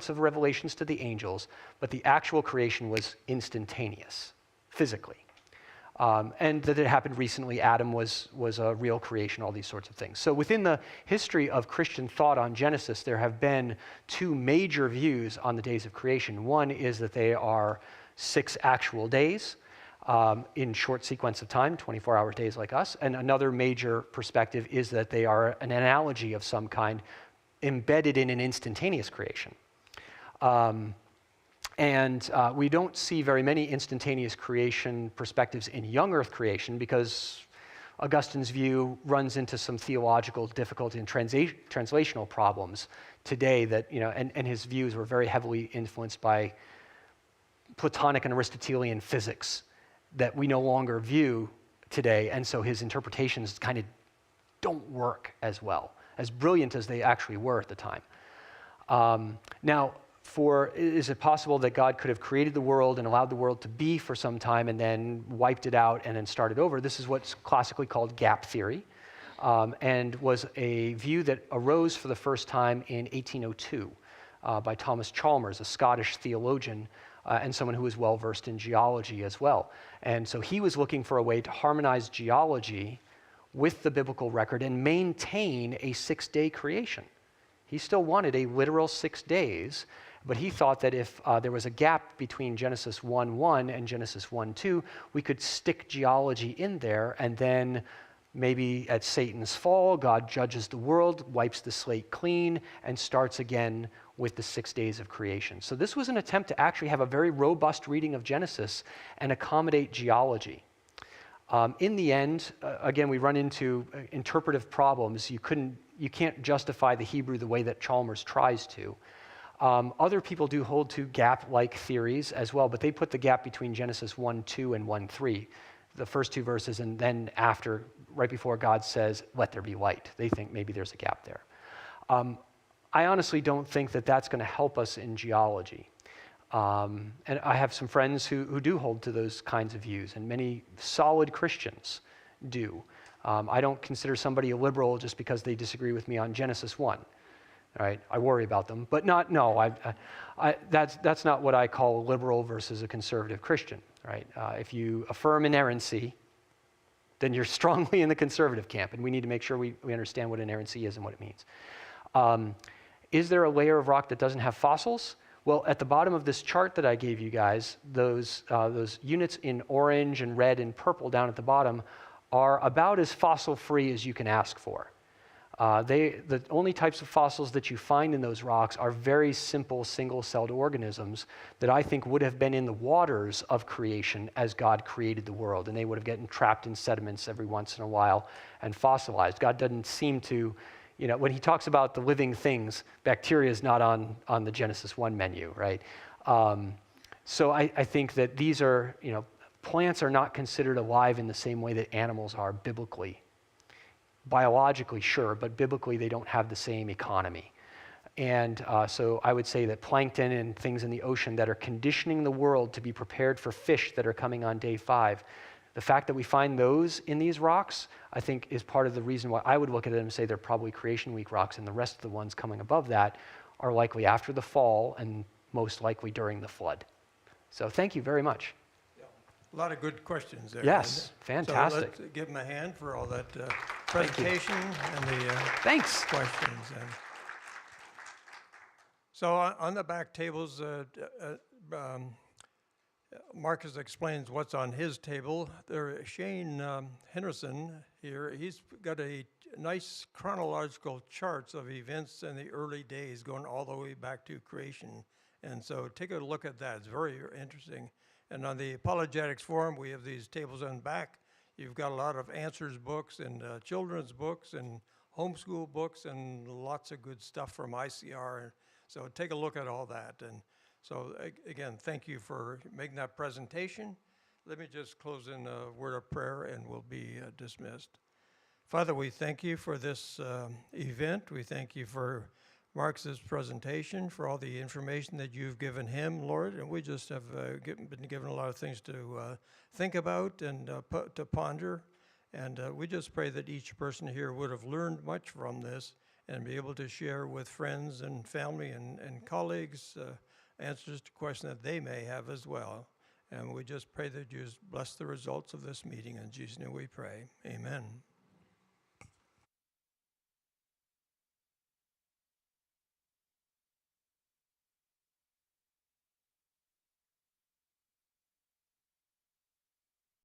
of revelations to the angels, but the actual creation was instantaneous, physically. And that it happened recently. Adam was a real creation, all these sorts of things. So within the history of Christian thought on Genesis, there have been 2 major views on the days of creation. One is that they are 6 actual days in short sequence of time, 24-hour days like us. And another major perspective is that they are an analogy of some kind embedded in an instantaneous creation. And we don't see very many instantaneous creation perspectives in young Earth creation because Augustine's view runs into some theological difficulty and translational problems today that, and his views were very heavily influenced by Platonic and Aristotelian physics that we no longer view today, and so his interpretations kind of don't work as well, as brilliant as they actually were at the time. Now, is it possible that God could have created the world and allowed the world to be for some time and then wiped it out and then started over? This is what's classically called gap theory, and was a view that arose for the first time in 1802 by Thomas Chalmers, a Scottish theologian and someone who was well-versed in geology as well. And so he was looking for a way to harmonize geology with the biblical record and maintain a 6-day creation. He still wanted a literal 6 days, but he thought that if there was a gap between Genesis 1:1 and Genesis 1:2, we could stick geology in there, and then maybe at Satan's fall, God judges the world, wipes the slate clean, and starts again with the 6 days of creation. So this was an attempt to actually have a very robust reading of Genesis and accommodate geology. In the end, again, we run into interpretive problems. You can't justify the Hebrew the way that Chalmers tries to. Other people do hold to gap-like theories as well, but they put the gap between Genesis 1:2 and 1:3, the first 2 verses, and then after right before God says, let there be light. They think maybe there's a gap there. I honestly don't think that that's going to help us in geology. And I have some friends who do hold to those kinds of views, and many solid Christians do. I don't consider somebody a liberal just because they disagree with me on Genesis 1. Right? I worry about them, but that's not what I call a liberal versus a conservative Christian. Right? If you affirm inerrancy, then you're strongly in the conservative camp, and we need to make sure we understand what inerrancy is and what it means. Is there a layer of rock that doesn't have fossils? Well, at the bottom of this chart that I gave you guys, those units in orange and red and purple down at the bottom are about as fossil-free as you can ask for. The only types of fossils that you find in those rocks are very simple single-celled organisms that I think would have been in the waters of creation as God created the world, and they would have gotten trapped in sediments every once in a while and fossilized. God doesn't seem to, when he talks about the living things, bacteria is not on the Genesis 1 menu, right? So I think that these are, plants are not considered alive in the same way that animals are biblically. Biologically, sure, but biblically they don't have the same economy. And so I would say that plankton and things in the ocean that are conditioning the world to be prepared for fish that are coming on day 5, the fact that we find those in these rocks, I think is part of the reason why I would look at it and say they're probably creation week rocks, and the rest of the ones coming above that are likely after the fall and most likely during the flood. So thank you very much. A lot of good questions there. Yes, fantastic. So let's give him a hand for all that presentation and the Thanks. questions. And so on the back tables, Marcus explains what's on his table. Shane Henderson here, he's got a nice chronological charts of events in the early days going all the way back to creation. And so take a look at that. It's very interesting. And on the Apologetics Forum, we have these tables on the back. You've got a lot of answers books and children's books and homeschool books and lots of good stuff from ICR. So take a look at all that. And so again, thank you for making that presentation. Let me just close in a word of prayer and we'll be dismissed. Father, we thank you for this event. We thank you for Marcus's presentation, for all the information that you've given him, Lord, and we just have been given a lot of things to think about and to ponder, and we just pray that each person here would have learned much from this and be able to share with friends and family and colleagues answers to questions that they may have as well. And we just pray that you bless the results of this meeting. In Jesus' name we pray. Amen.